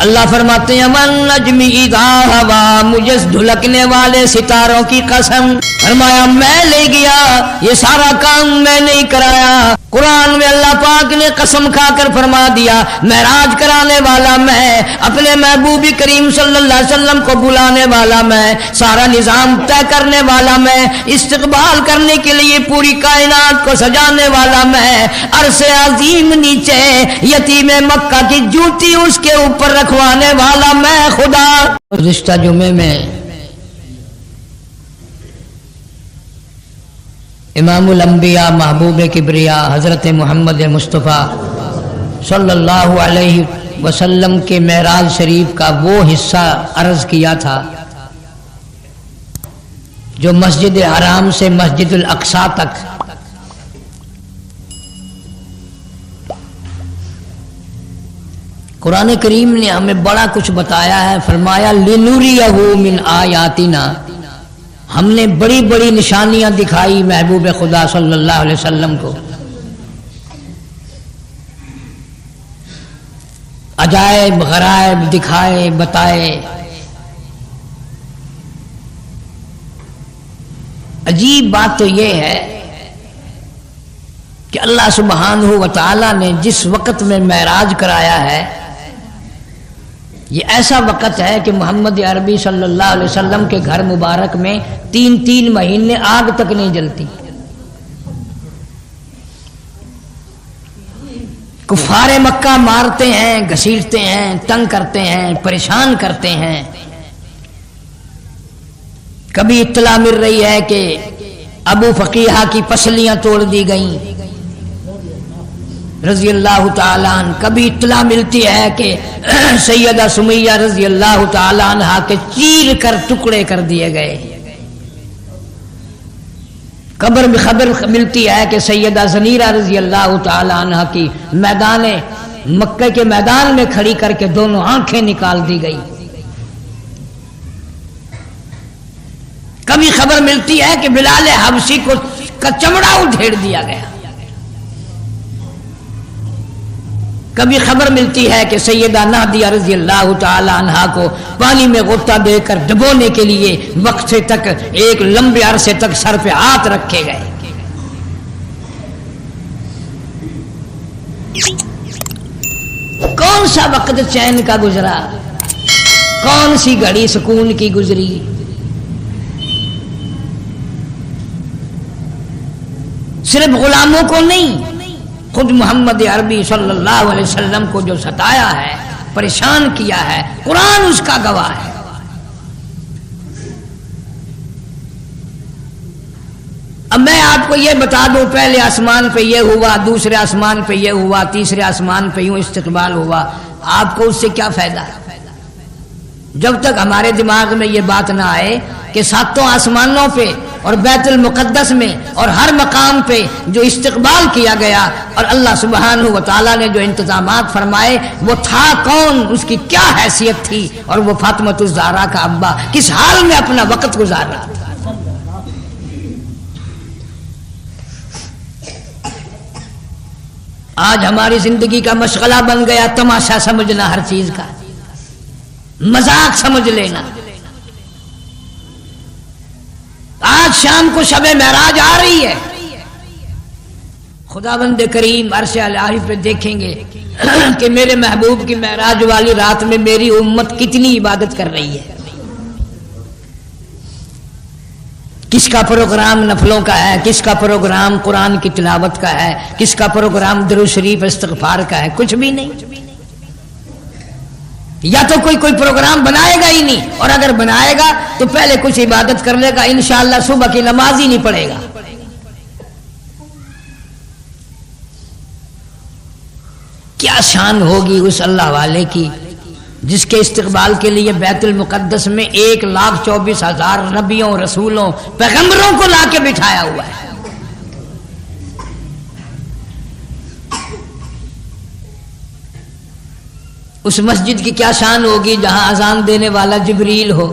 اللہ فرماتے ہیں من نجمی اذا ہوا، مجھے دھلکنے والے ستاروں کی قسم، فرمایا میں لے گیا، یہ سارا کام میں نہیں کرایا۔ قرآن میں اللہ پاک نے قسم کھا کر فرما دیا معراج کرانے والا میں، اپنے محبوب کریم صلی اللہ علیہ وسلم کو بلانے والا میں، سارا نظام طے کرنے والا میں، استقبال کرنے کے لیے پوری کائنات کو سجانے والا میں، عرش عظیم نیچے یتیم مکہ کی جوتی اس کے اوپر رکھوانے والا میں خدا۔ گزشتہ جمعے میں امام الانبیاء محبوب کبریا حضرت محمد مصطفیٰ صلی اللہ علیہ وسلم کے معراج شریف کا وہ حصہ عرض کیا تھا جو مسجد حرام سے مسجد الاقصی تک قرآن کریم نے ہمیں بڑا کچھ بتایا ہے۔ فرمایا لِنُرِيَهُ مِنْ آیاتنا، ہم نے بڑی بڑی نشانیاں دکھائی محبوب خدا صلی اللہ علیہ وسلم کو، عجائب غرائب دکھائے بتائے۔ عجیب بات تو یہ ہے کہ اللہ سبحانہ و تعالی نے جس وقت میں معراج کرایا ہے، یہ ایسا وقت ہے کہ محمد عربی صلی اللہ علیہ وسلم کے گھر مبارک میں 3 مہینے آگ تک نہیں جلتی۔ کفار مکہ مارتے ہیں، گھسیٹتے ہیں، تنگ کرتے ہیں، پریشان کرتے ہیں۔ کبھی اطلاع مل رہی ہے کہ ابو فقیہہ کی پسلیاں توڑ دی گئیں رضی اللہ تعالیٰ عنہ، کبھی اطلاع ملتی ہے کہ سیدہ سمیہ رضی اللہ تعالیٰ عنہ کے چیر کر ٹکڑے کر دیے گئے۔ خبر ملتی ہے کہ سیدہ زنیرہ رضی اللہ تعالیٰ عنہ کی میدان مکہ کے میدان میں کھڑی کر کے دونوں آنکھیں نکال دی گئی۔ کبھی خبر ملتی ہے کہ بلال حبشی کا چمڑا ادھیڑ دیا گیا۔ کبھی خبر ملتی ہے کہ سیدہ نادیہ رضی اللہ تعالی عنہا کو پانی میں غوطہ دے کر ڈبونے کے لیے وقت تک ایک لمبے عرصے تک سر پہ ہاتھ رکھے گئے۔ کون سا وقت چین کا گزرا، کون سی گھڑی سکون کی گزری۔ صرف غلاموں کو نہیں، خود محمد عربی صلی اللہ علیہ وسلم کو جو ستایا ہے، پریشان کیا ہے، قرآن اس کا گواہ ہے۔ اب میں آپ کو یہ بتا دوں، پہلے آسمان پہ یہ ہوا، دوسرے آسمان پہ یہ ہوا، تیسرے آسمان پہ یوں استقبال ہوا، آپ کو اس سے کیا فائدہ؟ جب تک ہمارے دماغ میں یہ بات نہ آئے کہ 7 آسمانوں پہ اور بیت المقدس میں اور ہر مقام پہ جو استقبال کیا گیا اور اللہ سبحانہ و تعالیٰ نے جو انتظامات فرمائے وہ تھا کون، اس کی کیا حیثیت تھی، اور وہ فاطمہ الزہرا کا ابا کس حال میں اپنا وقت گزار رہا تھا۔ آج ہماری زندگی کا مشغلہ بن گیا تماشا سمجھنا، ہر چیز کا مذاق سمجھ لینا۔ آج شام کو شب معراج آ رہی ہے، خداوند کریم عرش الہی پہ دیکھیں گے کہ میرے محبوب کی معراج والی رات میں میری امت کتنی عبادت کر رہی ہے۔ کس کا پروگرام نفلوں کا ہے، کس کا پروگرام قرآن کی تلاوت کا ہے، کس کا پروگرام درود شریف استغفار کا ہے، کچھ بھی نہیں۔ یا تو کوئی پروگرام بنائے گا ہی نہیں، اور اگر بنائے گا تو پہلے کچھ عبادت کر لے گا، انشاءاللہ صبح کی نماز ہی نہیں پڑھے گا۔ کیا شان ہوگی اس اللہ والے کی جس کے استقبال کے لیے بیت المقدس میں 1,24,000 نبیوں، رسولوں، پیغمبروں کو لا کے بٹھایا ہوا ہے۔ اس مسجد کی کیا شان ہوگی جہاں اذان دینے والا جبریل ہو،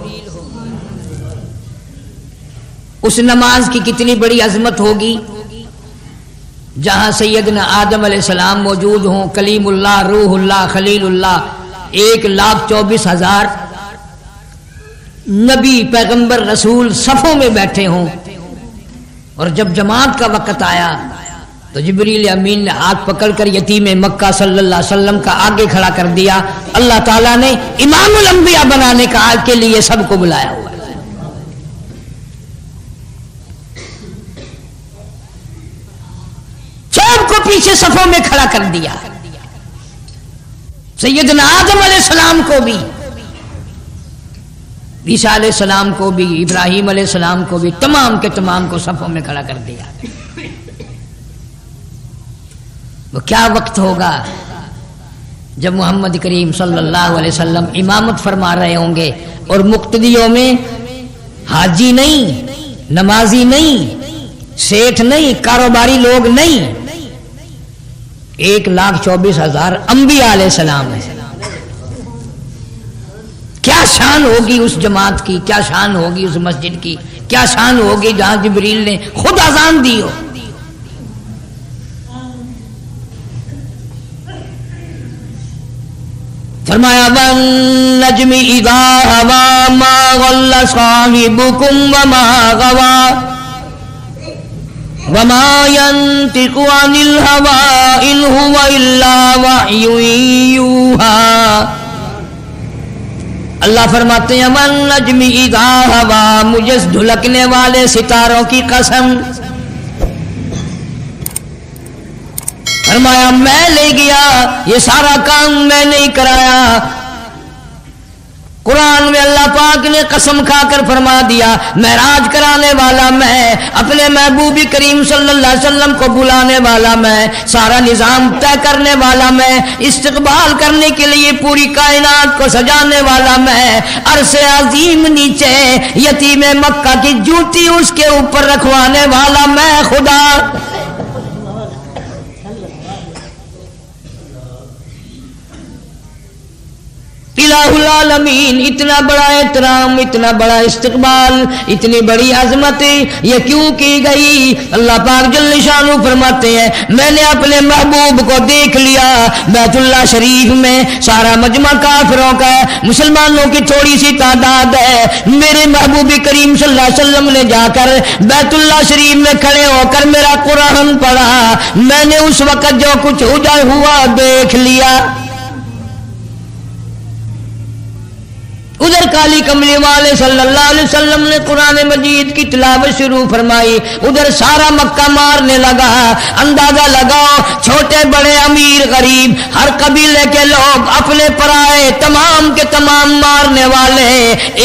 اس نماز کی کتنی بڑی عظمت ہوگی جہاں سیدنا آدم علیہ السلام موجود ہوں، کلیم اللہ، روح اللہ، خلیل اللہ، 1,24,000 نبی پیغمبر رسول صفوں میں بیٹھے ہوں، اور جب جماعت کا وقت آیا تو جبریل امین نے ہاتھ پکڑ کر یتیم مکہ صلی اللہ علیہ وسلم کا آگے کھڑا کر دیا. اللہ تعالیٰ نے امام الانبیاء بنانے کا کے لیے سب کو بلایا ہوا ہے. سب کو پیچھے صفوں میں کھڑا کر دیا. سیدنا آدم علیہ السلام کو بھی، عیسیٰ علیہ السلام کو بھی، ابراہیم علیہ السلام کو بھی، تمام کے تمام کو صفوں میں کھڑا کر دیا. وہ کیا وقت ہوگا جب محمد کریم صلی اللہ علیہ وسلم امامت فرما رہے ہوں گے اور مقتدیوں میں حاجی نہیں، نمازی نہیں، سیٹھ نہیں، کاروباری لوگ نہیں، 1,24,000 انبیاء علیہ السلام ہیں. کیا شان ہوگی اس جماعت کی، کیا شان ہوگی اس مسجد کی، کیا شان ہوگی جہاں جبریل نے خود اذان دی ہو. فرمایا وَالنَّجْمِ إِذَا هَوَى مَا ضَلَّ صَاحِبُكُمْ وَمَا غَوَى وَمَا يَنطِقُ عَنِ الْهَوَى إِنْ هُوَ إِلَّا وَحْيٌ يُوحَى. اللہ فرماتے ہیں وَالنَّجْمِ إِذَا هَوَى، مجھے دھلکنے والے ستاروں کی قسم. فرمایا میں لے گیا، یہ سارا کام میں نہیں کرایا. قرآن میں اللہ پاک نے قسم کھا کر فرما دیا معراج کرانے والا میں، اپنے محبوب کریم صلی اللہ علیہ وسلم کو بلانے والا میں، سارا نظام طے کرنے والا میں، استقبال کرنے کے لیے پوری کائنات کو سجانے والا میں، عرش عظیم نیچے یتیم مکہ کی جوتی اس کے اوپر رکھوانے والا میں خدا. الہ العالمین. اتنا بڑا احترام، اتنا بڑا استقبال، اتنی بڑی عظمت یہ کیوں کی گئی؟ اللہ پاک جل شانہ فرماتے ہیں میں نے اپنے محبوب کو دیکھ لیا بیت اللہ شریف میں، سارا مجمع کافروں کا ہے، مسلمانوں کی تھوڑی سی تعداد ہے. میرے محبوب کریم صلی اللہ علیہ وسلم نے جا کر بیت اللہ شریف میں کھڑے ہو کر میرا قرآن پڑھا. میں نے اس وقت جو کچھ ہوا دیکھ لیا. ادھر کالی کملی والے صلی اللہ علیہ وسلم نے قرآن مجید کی تلاوت شروع فرمائی، ادھر سارا مکہ مارنے لگا. اندازہ لگاؤ چھوٹے بڑے امیر غریب ہر قبیلے کے لوگ اپنے پرائے تمام کے تمام مارنے والے،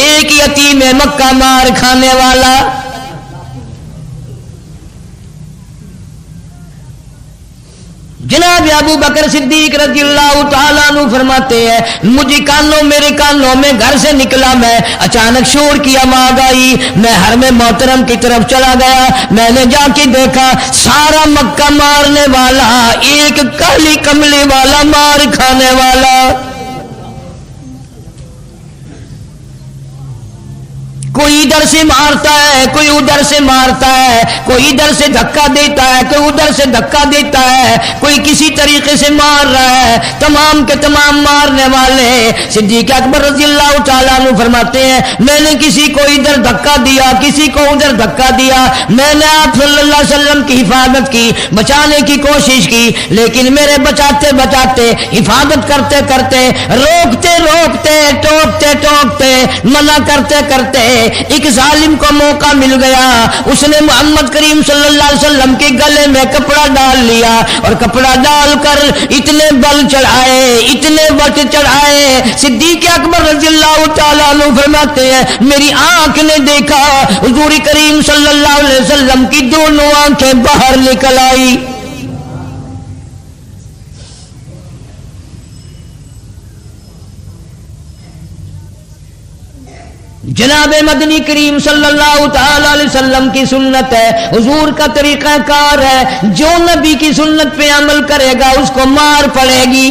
ایک یتیم مکہ مار کھانے والا. جناب ابو بکر صدیق رضی اللہ تعالیٰ عنہ فرماتے ہیں میرے کانوں میں گھر سے نکلا میں، اچانک شور کی آواز آئی، میں حرم محترم کی طرف چلا گیا. میں نے جا کے دیکھا سارا مکہ مارنے والا، ایک کالی کملی والا مار کھانے والا. کوئی ادھر سے مارتا ہے، کوئی ادھر سے مارتا ہے، کوئی ادھر سے دھکا دیتا ہے، کوئی ادھر سے دھکا دیتا ہے، کوئی کسی طریقے سے مار رہا ہے. تمام کے تمام مارنے والے. صدیق اکبر رضی اللہ تعالیٰ عنہ فرماتے ہیں میں نے کسی کو ادھر دھکا دیا، کسی کو ادھر دھکا دیا. میں نے آپ صلی اللہ علیہ وسلم کی حفاظت کی، بچانے کی کوشش کی، لیکن میرے بچاتے بچاتے، حفاظت کرتے کرتے، روکتے روکتے، ٹوکتے ٹوکتے، منع کرتے کرتے ایک ظالم کو موقع مل گیا. اس نے محمد کریم صلی اللہ علیہ وسلم کے گلے میں کپڑا ڈال لیا اور کپڑا ڈال کر اتنے بل چڑھائے، اتنے وٹ چڑھائے. صدیق اکبر رضی اللہ تعالیٰ عنہ فرماتے ہیں میری آنکھ نے دیکھا حضور کریم صلی اللہ علیہ وسلم کی دونوں آنکھیں باہر نکل آئی. جناب مدنی کریم صلی اللہ تعالی علیہ وسلم کی سنت ہے، حضور کا طریقہ کار ہے، جو نبی کی سنت پہ عمل کرے گا اس کو مار پڑے گی.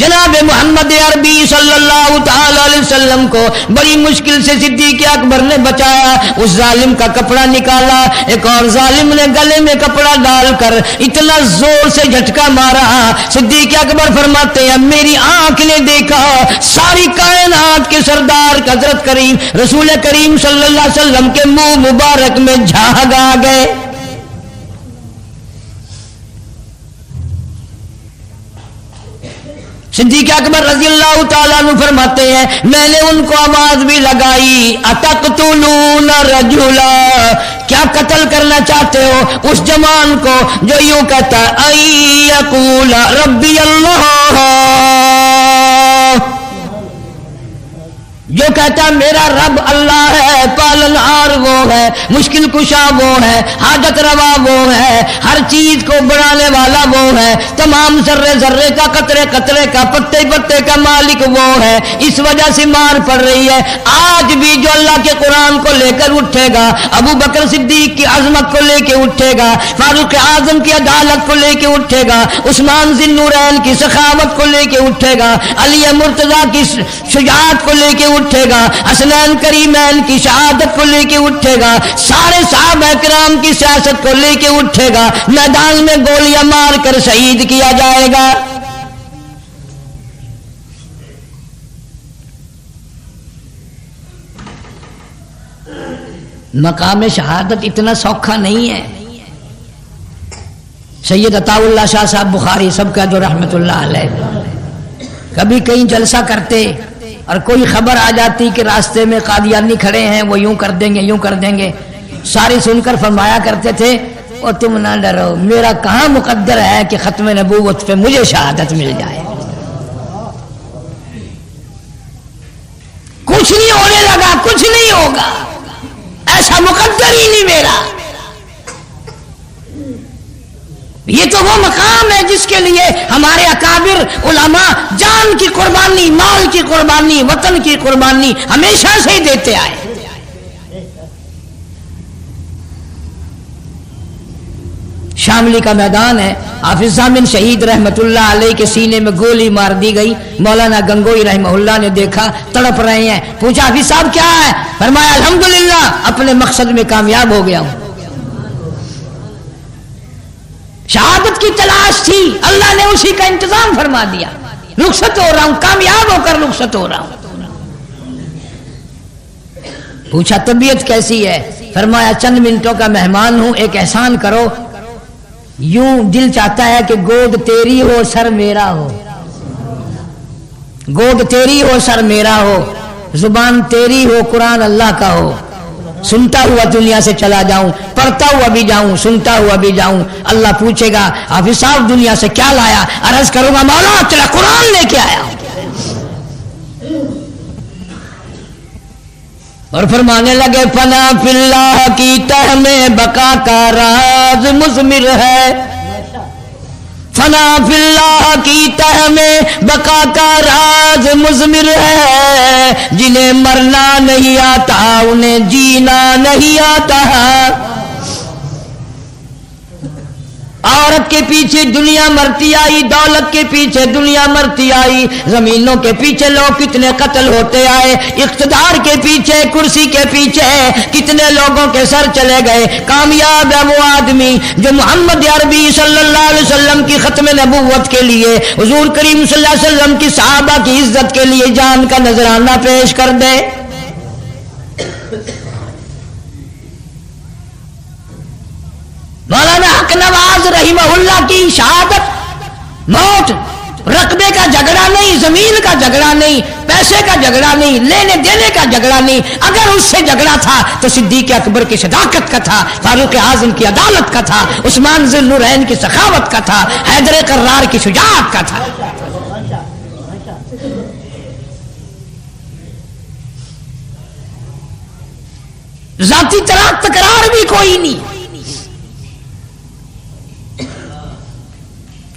جناب محمد عربی صلی اللہ تعالی علیہ وسلم کو بڑی مشکل سے صدیق اکبر نے بچایا. اس ظالم کا کپڑا نکالا, ایک اور ظالم نے گلے میں کپڑا ڈال کر اتنا زور سے جھٹکا مارا. صدیق اکبر فرماتے ہیں میری آنکھ نے دیکھا ساری کائنات کے سردار حضرت کریم رسول کریم صلی اللہ علیہ وسلم کے منہ مبارک میں جھاگ آ گئے. صدیق اکبر رضی اللہ تعالیٰ عنہ فرماتے ہیں میں نے ان کو آواز بھی لگائی اتقتلون رجلا, کیا قتل کرنا چاہتے ہو اس جوان کو جو یوں کہتا ای یقول ربی اللہ, جو کہتا میرا رب اللہ ہے, پالن ہار وہ ہے, مشکل کشا وہ ہے, حاجت روا وہ ہے, ہر چیز کو بڑھانے والا وہ ہے, تمام ذرے ذرے کا قطرے قطرے کا پتے پتے کا مالک وہ ہے. اس وجہ سے مار پڑ رہی ہے. آج بھی جو اللہ کے قرآن کو لے کر اٹھے گا, ابو بکر صدیق کی عظمت کو لے کے اٹھے گا, فاروق اعظم کی عدالت کو لے کے اٹھے گا, عثمان ذی النورین کی سخاوت کو لے کے اٹھے گا, علی مرتضیٰ کی شجاعت کو لے کے اٹھے گا, حسنین کریمین کی شہادت کو لے کے اٹھے گا, سارے صحابہ کرام کی سیاست کو لے کے اٹھے گا, میدان میں گولیاں مار کر شہید کیا جائے گا. مقام شہادت اتنا سوکھا نہیں ہے. سید عطا اللہ شاہ صاحب بخاری سب کا جو رحمت اللہ علیہ کبھی کہیں جلسہ کرتے اور کوئی خبر آ جاتی کہ راستے میں قادیانی کھڑے ہیں, وہ یوں کر دیں گے یوں کر دیں گے, ساری سن کر فرمایا کرتے تھے اور تم نہ ڈرو, میرا کہاں مقدر ہے کہ ختم نبوت پہ مجھے شہادت مل جائے. کچھ نہیں ہونے لگا, کچھ نہیں ہوگا, ایسا مقدر ہی نہیں میرا. یہ تو وہ مقام ہے جس کے لیے ہمارے اکابر علماء جان کی قربانی, مال کی قربانی, وطن کی قربانی ہمیشہ سے ہی دیتے آئے. شاملی کا میدان ہے, حافظ ضامن شہید رحمت اللہ علیہ کے سینے میں گولی مار دی گئی. مولانا گنگوئی رحمہ اللہ نے دیکھا تڑپ رہے ہیں, پوچھا حافظ صاحب کیا ہے؟ فرمایا الحمدللہ اپنے مقصد میں کامیاب ہو گیا ہوں. شہادت کی تلاش تھی, اللہ نے اسی کا انتظام فرما دیا. رخصت ہو رہا ہوں, کامیاب ہو کر رخصت ہو رہا ہوں. پوچھا طبیعت کیسی ہے؟ فرمایا چند منٹوں کا مہمان ہوں, ایک احسان کرو, یوں دل چاہتا ہے کہ گود تیری ہو سر میرا ہو, گود تیری ہو سر میرا ہو, زبان تیری ہو قرآن اللہ کا ہو, سنتا ہوا دنیا سے چلا جاؤں, پڑھتا ہوا بھی جاؤں, سنتا ہوا بھی جاؤں. اللہ پوچھے گا حافظ صاحب دنیا سے کیا لایا؟ عرض کروں گا مولا تیرا قرآن لے کے آیا ہوں. اور فرمانے لگے فنا فی اللہ کی تہ میں بقا کا راز مضمر ہے, فنا فی اللہ کی تہ میں بقا کا راز مضمر ہے, جنہیں مرنا نہیں آتا انہیں جینا نہیں آتا. عورت کے پیچھے دنیا مرتی آئی, دولت کے پیچھے دنیا مرتی آئی, زمینوں کے پیچھے لوگ کتنے قتل ہوتے آئے, اقتدار کے پیچھے, کرسی کے پیچھے کتنے لوگوں کے سر چلے گئے. کامیاب ہے وہ آدمی جو محمد عربی صلی اللہ علیہ وسلم کی ختم نبوت کے لیے, حضور کریم صلی اللہ علیہ وسلم کی صحابہ کی عزت کے لیے جان کا نذرانہ پیش کر دے. مولانا حق نواز رحمہ اللہ کی شہادت موت رقبے کا جھگڑا نہیں, زمین کا جھگڑا نہیں, پیسے کا جھگڑا نہیں, لینے دینے کا جھگڑا نہیں. اگر اس سے جھگڑا تھا تو صدیق اکبر کی صداقت کا تھا, فاروق اعظم کی عدالت کا تھا, عثمان ذی النورین کی سخاوت کا تھا, حیدر کرار کی شجاعت کا تھا. ذاتی تکرار بھی کوئی نہیں.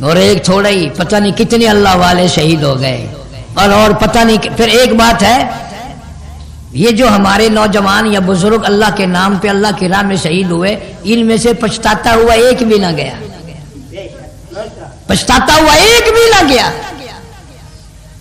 اور ایک تھوڑا ہی پتہ نہیں کتنے اللہ والے شہید ہو گئے. اور پتہ نہیں. پھر ایک بات ہے, یہ جو ہمارے نوجوان یا بزرگ اللہ کے نام پہ اللہ کی راہ میں شہید ہوئے, ان میں سے پچھتاتا ہوا ایک بھی نہ گیا, پچھتاتا ہوا ایک بھی نہ گیا.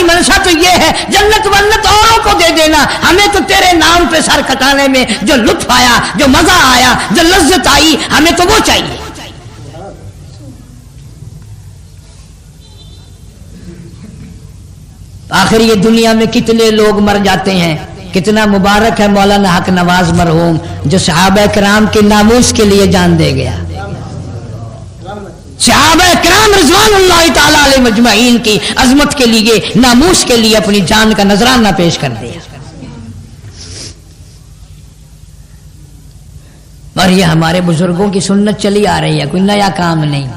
ہماری منشا تو یہ ہے جنت ونت اوروں کو دے دینا، ہمیں تو تیرے نام پہ سر کٹانے میں جو لطف آیا، جو مزہ آیا، جو لذت آئی، ہمیں تو وہ چاہیے۔ آخر یہ دنیا میں کتنے لوگ مر جاتے ہیں، کتنا مبارک ہے مولانا حق نواز مرحوم جو صحابہ کرام کے ناموس کے لیے جان دے گیا، صحابہ کرام رضوان اللہ تعالی علیہ مجمعین کی عظمت کے لیے، ناموس کے لیے اپنی جان کا نذرانہ پیش کر دیا۔ اور یہ ہمارے بزرگوں کی سنت چلی آ رہی ہے، کوئی نیا کام نہیں۔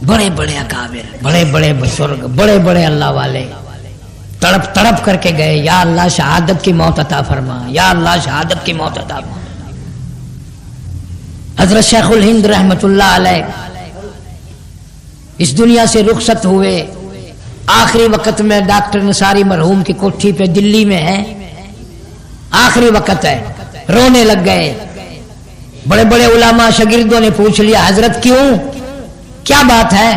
بڑے بڑے اکابر، بڑے بڑے بزرگ، بڑے بڑے اللہ والے تڑپ تڑپ کر کے گئے، یا اللہ شہادت کی موت عطا فرما، یا اللہ شہادت کی موت عطا فرما۔ حضرت شیخ الہند رحمت اللہ علیہ اس دنیا سے رخصت ہوئے، آخری وقت میں ڈاکٹر نصاری مرحوم کی کوٹھی پہ دلی میں ہے، آخری وقت ہے، رونے لگ گئے۔ بڑے بڑے علماء شاگردوں نے پوچھ لیا حضرت کیوں، کیا بات ہے؟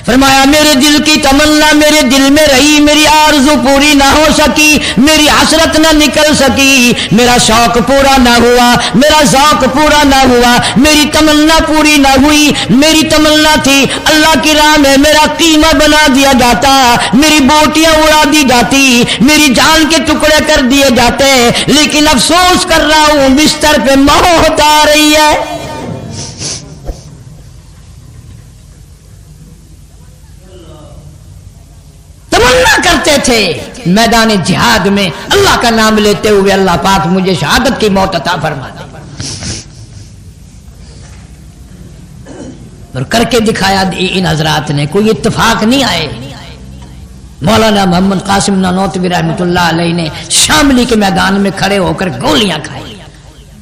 فرمایا میرے دل کی تمنا میرے دل میں رہی، میری آرزو پوری نہ ہو سکی، میری حسرت نہ نکل سکی، میرا شوق پورا نہ ہوا، میرا ذوق پورا نہ ہوا، میری تمنا پوری نہ ہوئی۔ میری تمنا تھی اللہ کی راہ میں میرا قیمہ بنا دیا جاتا، میری بوٹیاں اڑا دی جاتی، میری جان کے ٹکڑے کر دیے جاتے، لیکن افسوس کر رہا ہوں بستر پہ موت آ رہی ہے۔ تمنا کرتے تھے میدان جہاد میں اللہ کا نام لیتے ہوئے اللہ پاک مجھے شہادت کی موت عطا فرما دے، اور کر کے دکھایا ان حضرات نے، کوئی اتفاق نہیں آئے۔ مولانا محمد قاسم نانوتوی رحمۃ اللہ علیہ نے شاملی کے میدان میں کھڑے ہو کر گولیاں کھائی،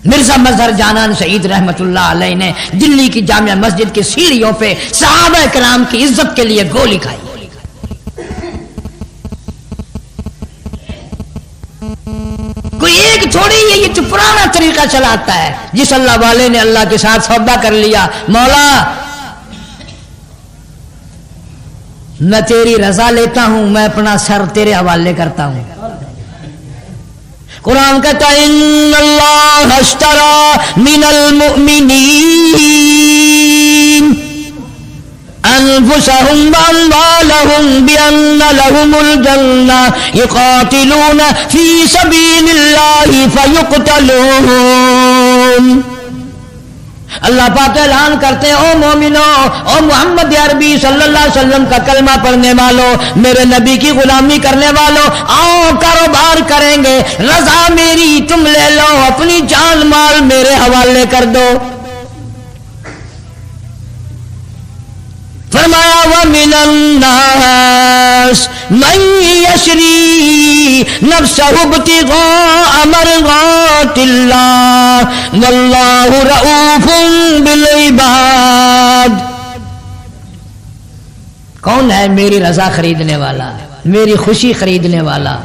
مرزا مظہر جانان شہید رحمۃ اللہ علیہ نے دلی کی جامع مسجد کی سیڑھیوں پہ صحابہ کرام کی عزت کے لیے گولی کھائی۔ کوئی ایک تھوڑی ہے، یہ تو پرانا طریقہ چلاتا ہے۔ جس اللہ والے نے اللہ کے ساتھ سودا کر لیا، مولا میں تیری رضا لیتا ہوں، میں اپنا سر تیرے حوالے کرتا ہوں۔ قرآن کہتا ہے ان اللہ اشترى من المؤمنین انفسهم واموالهم بان لهم الجنہ یقاتلون فی سبیل اللہ فیقتلون۔ اللہ پاک اعلان کرتے ہیں او مومنو، او محمد عربی صلی اللہ علیہ وسلم کا کلمہ پڑھنے والوں، میرے نبی کی غلامی کرنے والوں، آؤ کاروبار کریں گے، رضا میری تم لے لو، اپنی جان مال میرے حوالے کر دو۔ فرمایا وَمِنَ النَّاسِ مَن يَشْرِي نَفْسَهُ ابْتِغَاءَ مَرْضَاتِ اللَّهِ وَاللَّهُ رَءُوفٌ بِالْعِبَادِ۔ کون ہے میری رضا خریدنے والا، میری خوشی خریدنے والا،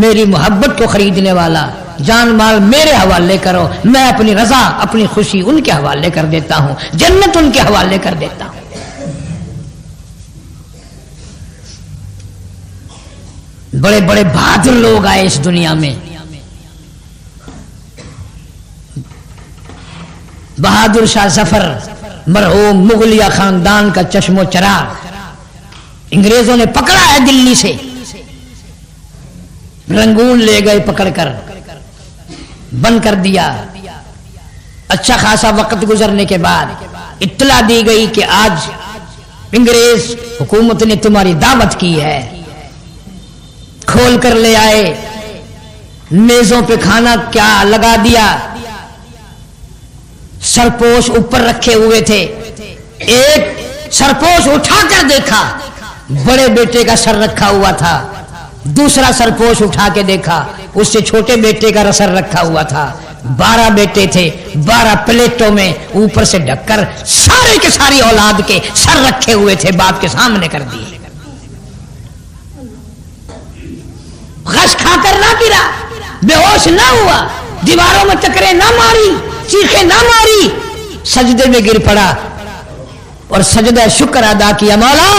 میری محبت کو خریدنے والا؟ جان مال میرے حوالے کرو، میں اپنی رضا اپنی خوشی ان کے حوالے کر دیتا ہوں، جنت ان کے حوالے کر دیتا ہوں۔ بڑے بڑے بہادر لوگ آئے اس دنیا میں، بہادر شاہ ظفر مرحوم مغلیہ خاندان کا چشم و چراغ انگریزوں نے پکڑا ہے دلی سے، رنگون لے گئے پکڑ کر، بند کر دیا۔ اچھا خاصا وقت گزرنے کے بعد اطلاع دی گئی کہ آج انگریز حکومت نے تمہاری دعوت کی ہے، کھول کر لے آئے، میزوں پہ کھانا کیا لگا دیا، سرپوش اوپر رکھے ہوئے تھے، ایک سرپوش اٹھا کر دیکھا بڑے بیٹے کا سر رکھا ہوا تھا، دوسرا سرپوش اٹھا کے دیکھا اس سے چھوٹے بیٹے کا سر رکھا ہوا تھا، 12 بیٹے تھے، 12 پلیٹوں میں اوپر سے ڈھک کر سارے کے ساری اولاد کے سر رکھے ہوئے تھے، باپ کے سامنے کر دیے۔ غش کھا کر نہ گرا، بے ہوش نہ ہوا، دیواروں میں ٹکرے نہ ماری، چیخے نہ ماری، سجدے میں گر پڑا، اور سجدہ شکر ادا کیا مولا،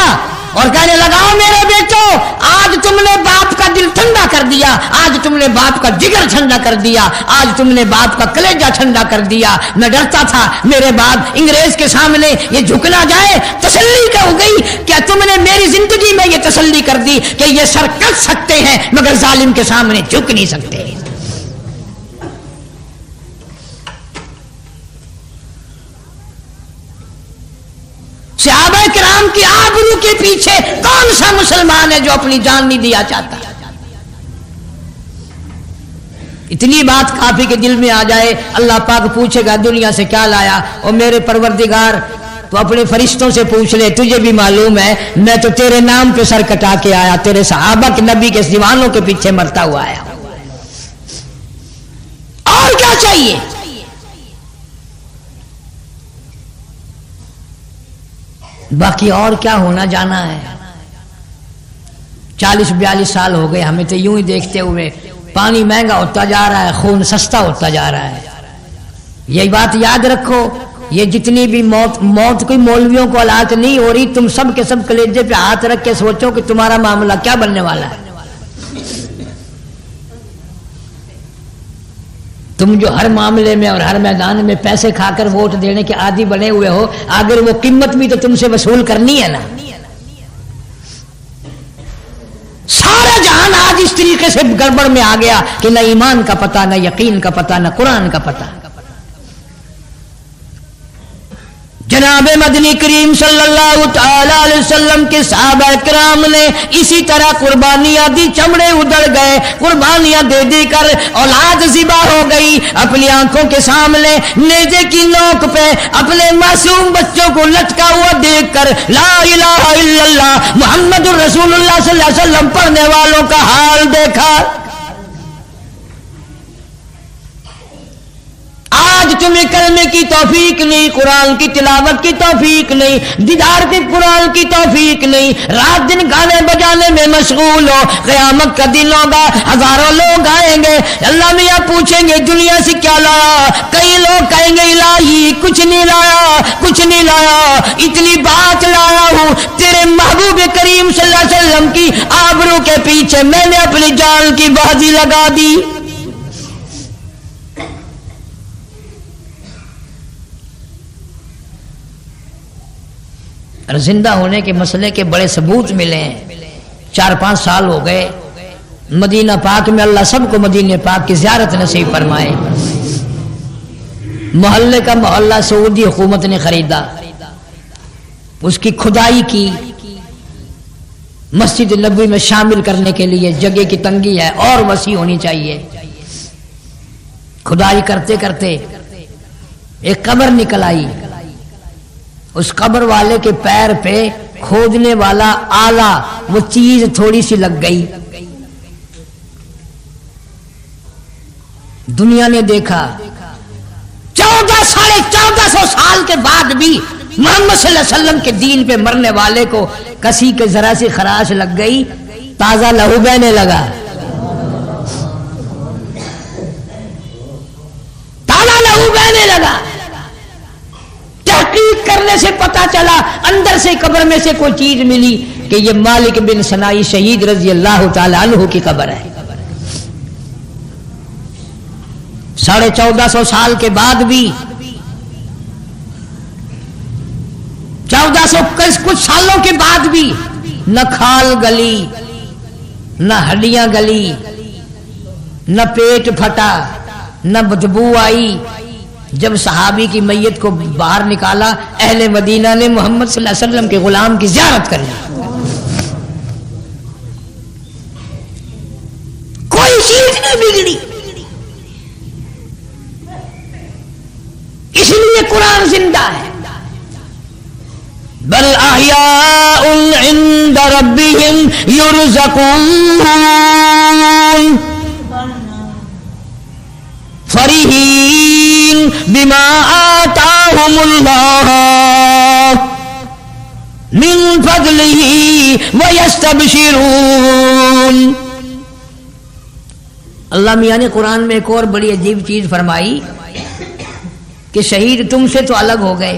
اور کہنے لگا میرے بیٹو آج تم نے باپ کا دل ٹھنڈا کر دیا، آج تم نے باپ کا جگر ٹھنڈا کر دیا، آج تم نے باپ کا کلیجہ ٹھنڈا کر دیا۔ میں ڈرتا تھا میرے باپ انگریز کے سامنے یہ جھک نہ جائے، تسلی ہو گئی کہ تم نے میری زندگی میں یہ تسلی کر دی کہ یہ سر کٹ سکتے ہیں مگر ظالم کے سامنے جھک نہیں سکتے۔ صحابہ کرام کی آبرو کے پیچھے کون سا مسلمان ہے جو اپنی جان نہیں دیا چاہتا؟ اتنی بات کافی کے دل میں آ جائے، اللہ پاک پوچھے گا دنیا سے کیا لایا؟ اور میرے پروردگار تو اپنے فرشتوں سے پوچھ لے، تجھے بھی معلوم ہے میں تو تیرے نام پہ سر کٹا کے آیا، تیرے صحابہ کے نبی کے دیوانوں کے پیچھے مرتا ہوا آیا، اور کیا چاہیے؟ باقی اور کیا ہونا جانا ہے؟ 40-42 سال ہو گئے ہمیں تو یوں ہی دیکھتے ہوئے، پانی مہنگا ہوتا جا رہا ہے، خون سستا ہوتا جا رہا ہے۔ یہی بات یاد رکھو، یہ جتنی بھی موت کوئی مولویوں کو ہلاک نہیں ہو رہی، تم سب کے سب کلیجے پہ ہاتھ رکھ کے سوچو کہ تمہارا معاملہ کیا بننے والا ہے۔ تم جو ہر معاملے میں اور ہر میدان میں پیسے کھا کر ووٹ دینے کے عادی بنے ہوئے ہو، اگر وہ قیمت بھی تو تم سے وصول کرنی ہے نا۔ سارا جہان آج اس طریقے سے گڑبڑ میں آ گیا کہ نہ ایمان کا پتہ، نہ یقین کا پتہ، نہ قرآن کا پتہ۔ جناب مدنی کریم صلی اللہ تعالی علیہ وسلم کے صحابہ کرام نے اسی طرح قربانیاں دی، چمڑے ادڑ گئے، قربانیاں دے دے کر اولاد ذبح ہو گئی، اپنی آنکھوں کے سامنے نیزے کی نوک پہ اپنے معصوم بچوں کو لٹکا ہوا دیکھ کر لا الہ الا اللہ محمد الرسول اللہ صلی اللہ علیہ وسلم پڑھنے والوں کا حال دیکھا۔ آج تمہیں کلمے کی توفیق نہیں، قرآن کی تلاوت کی توفیق نہیں، دیدار کے قرآن کی توفیق نہیں، رات دن گانے بجانے میں مشغول ہو۔ قیامت کا دن ہوگا، ہزاروں لوگ آئیں گے، اللہ میاں پوچھیں گے دنیا سے کیا لایا؟ کئی لوگ کہیں گے الہی کچھ نہیں لایا، کچھ نہیں لایا، اتنی بات لایا ہوں تیرے محبوب کریم صلی اللہ علیہ وسلم کی آبرو کے پیچھے میں نے اپنی جان کی بازی لگا دی۔ اور زندہ ہونے کے مسئلے کے بڑے ثبوت ملے ہیں۔ 4-5 سال ہو گئے، مدینہ پاک میں اللہ سب کو مدینہ پاک کی زیارت نصیب فرمائے۔ محلے کا محلہ سعودی حکومت نے خریدا، اس کی کھدائی کی، مسجد نبوی میں شامل کرنے کے لیے جگہ کی تنگی ہے اور وسیع ہونی چاہیے۔ کھدائی کرتے کرتے ایک قبر نکل آئی، اس قبر والے کے پیر پہ کھودنے والا آلہ وہ چیز تھوڑی سی لگ گئی۔ دنیا نے دیکھا 1400 سال کے بعد بھی محمد صلی اللہ علیہ وسلم کے دین پہ مرنے والے کو کسی کے ذرا سی خراش لگ گئی، تازہ لہو بہنے لگا، تازہ لہو بہنے لگا۔ تحقیق کرنے سے پتا چلا اندر سے قبر میں سے کوئی چیز ملی کہ یہ مالک بن سنائی شہید رضی اللہ تعالی عنہ کی قبر ہے۔ 1450 سال کے بعد بھی 1400 کچھ سالوں کے بعد بھی نہ کھال گلی، نہ ہڈیاں گلی، نہ پیٹ پھٹا، نہ بدبو آئی۔ جب صحابی کی میت کو باہر نکالا، اہل مدینہ نے محمد صلی اللہ علیہ وسلم کے غلام کی زیارت کر لی، کوئی چیز نہیں بگڑی۔ اس لیے قرآن زندہ ہے، بل احیاء عند ربهم یرزقون فرحین بما آتاهم اللہ من فضلہ ویستبشرون۔ اللہ میاں نے قرآن میں ایک اور بڑی عجیب چیز فرمائی کہ شہید تم سے تو الگ ہو گئے،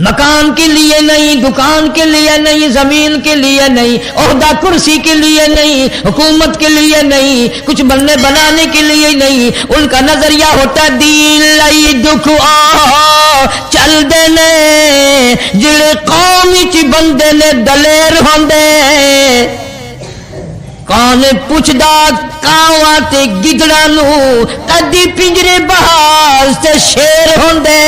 مکان کے لیے نہیں، دکان کے لیے نہیں، زمین کے لیے نہیں، عہدہ کرسی کے لیے نہیں، حکومت کے لیے نہیں، کچھ بننے بنانے کے لیے نہیں. ان کا نظریہ ہوتا دین لئی دکھ آ چل دینے جڑے قوم وچ بندے نے دلیر ہوندے. کون پوچھدا کاواں تے گدڑاں نوں کدی پنجرے باز تے شیر ہوندے.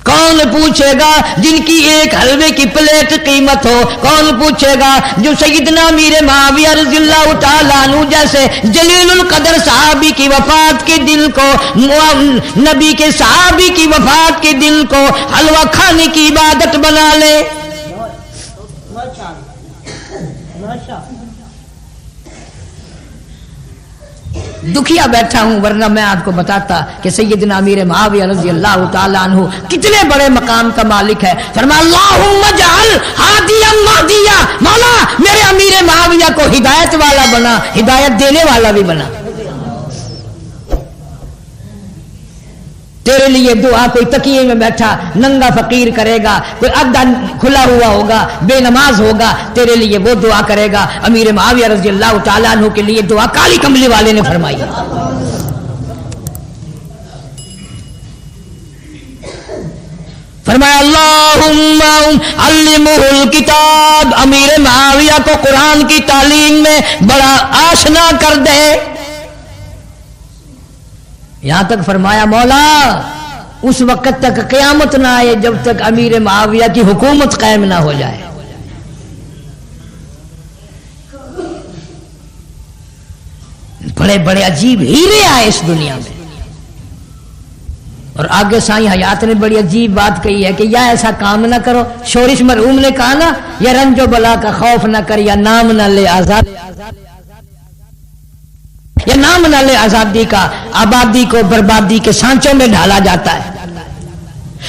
کون پوچھے گا جن کی ایک حلوے کی پلیٹ قیمت ہو؟ کون پوچھے گا جو سیدنا امیر معاویہ رضی اللہ تعالیٰ عنہ جیسے جلیل القدر صحابی کی وفات کے دن کو، نبی کے صحابی کی وفات کے دن کو حلوہ کھانے کی عبادت بنا لے؟ دکھیا بیٹھا ہوں، ورنہ میں آپ کو بتاتا کہ سیدنا امیر معاویہ رضی اللہ تعالیٰ عنہ کتنے بڑے مقام کا مالک ہے. فرمایا اللہم اجعل ہادیا مہدیا، مولا میرے امیر معاویہ کو ہدایت والا بنا، ہدایت دینے والا بھی بنا. تیرے لیے دعا کوئی تکیے میں بیٹھا ننگا فقیر کرے گا، کوئی ادھا کھلا ہوا ہوگا، بے نماز ہوگا، تیرے لیے وہ دعا کرے گا. امیر معاویہ رضی اللہ تعالیٰ عنہ کے لیے دعا کالی کملی والے نے فرمائی. فرمایا اللہم علمہ الکتاب، امیر معاویہ کو قرآن کی تعلیم میں بڑا آشنا کر دے. یہاں تک فرمایا مولا اس وقت تک قیامت نہ آئے جب تک امیر معاویہ کی حکومت قائم نہ ہو جائے. بڑے بڑے عجیب ہیرے آئے اس دنیا میں. اور آگے سائیں حیات نے بڑی عجیب بات کہی ہے کہ یا ایسا کام نہ کرو، شورش مرحوم نے کہا نا، یا رنج و بلا کا خوف نہ کر، یا نام نہ لے آزاد، یا نام نہ لے آزادی کا، آبادی کو بربادی کے سانچوں میں ڈھالا جاتا ہے.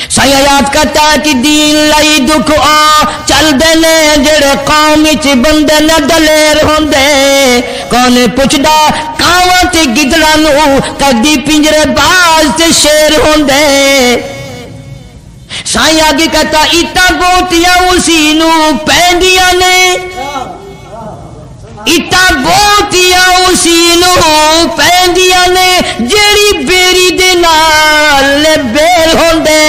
سائیں حیات کہتا ہے کہ دین لئی دکھ آ چل دینے جڑے قوم وچ بندے نہ دلیر ہوندے. کون پوچھدا کاواں تے گدڑاں نوں کدی پنجرے باز تے شیر ہوندے. سائیں آگے کہتا اٹا بوٹیاں اسی نوں پیندیاں نے، اٹا بوٹیاں اسی نوں پیندیاں نے جیڑی بیری دے نال بیل ہوندے.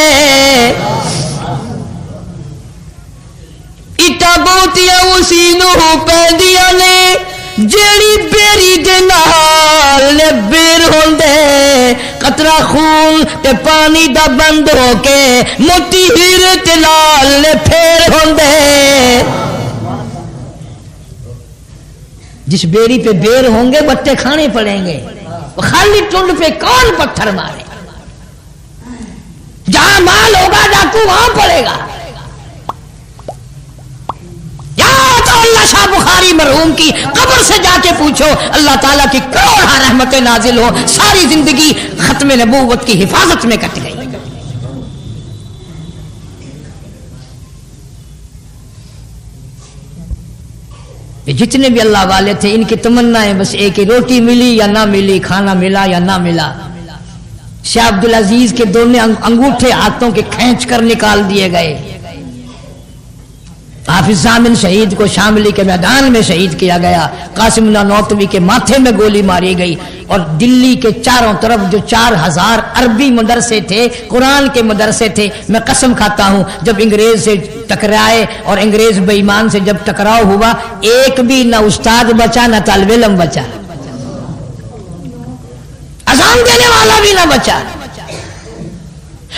اٹا بوٹیاں اسی نوں پیندیاں نے جیڑی بیری دے نال بیل ہوندے. قطرہ خون تے پانی دا بند ہو کے موٹی ہیرے تے لال پھیر ہوندے. جس بیری پہ بیر ہوں گے بٹے کھانے پڑیں گے. خالی ٹنڈ پہ کون پتھر مارے؟ جہاں مال ہوگا ڈاکو وہاں پڑے گا. یا تو اللہ شاہ بخاری مرحوم کی قبر سے جا کے پوچھو، اللہ تعالیٰ کی کروڑ رحمتیں نازل ہو، ساری زندگی ختم نبوت کی حفاظت میں کٹ گئی. جتنے بھی اللہ والے تھے ان کی تمنائیں بس ایک ہی، روٹی ملی یا نہ ملی، کھانا ملا یا نہ ملا. شاہ عبدالعزیز کے دونوں انگوٹھے ہاتھوں کے کھینچ کر نکال دیے گئے. حافظ ضامن شہید کو شاملی کے میدان میں شہید کیا گیا. قاسم اللہ نوتوی کے ماتھے میں گولی ماری گئی. اور دلی کے چاروں طرف جو 4000 عربی مدرسے تھے، قرآن کے مدرسے تھے، میں قسم کھاتا ہوں جب انگریز سے ٹکرائے اور انگریز بے ایمان سے جب ٹکراؤ ہوا، ایک بھی نہ استاد بچا نہ طالب علم بچا، اذان دینے والا بھی نہ بچا.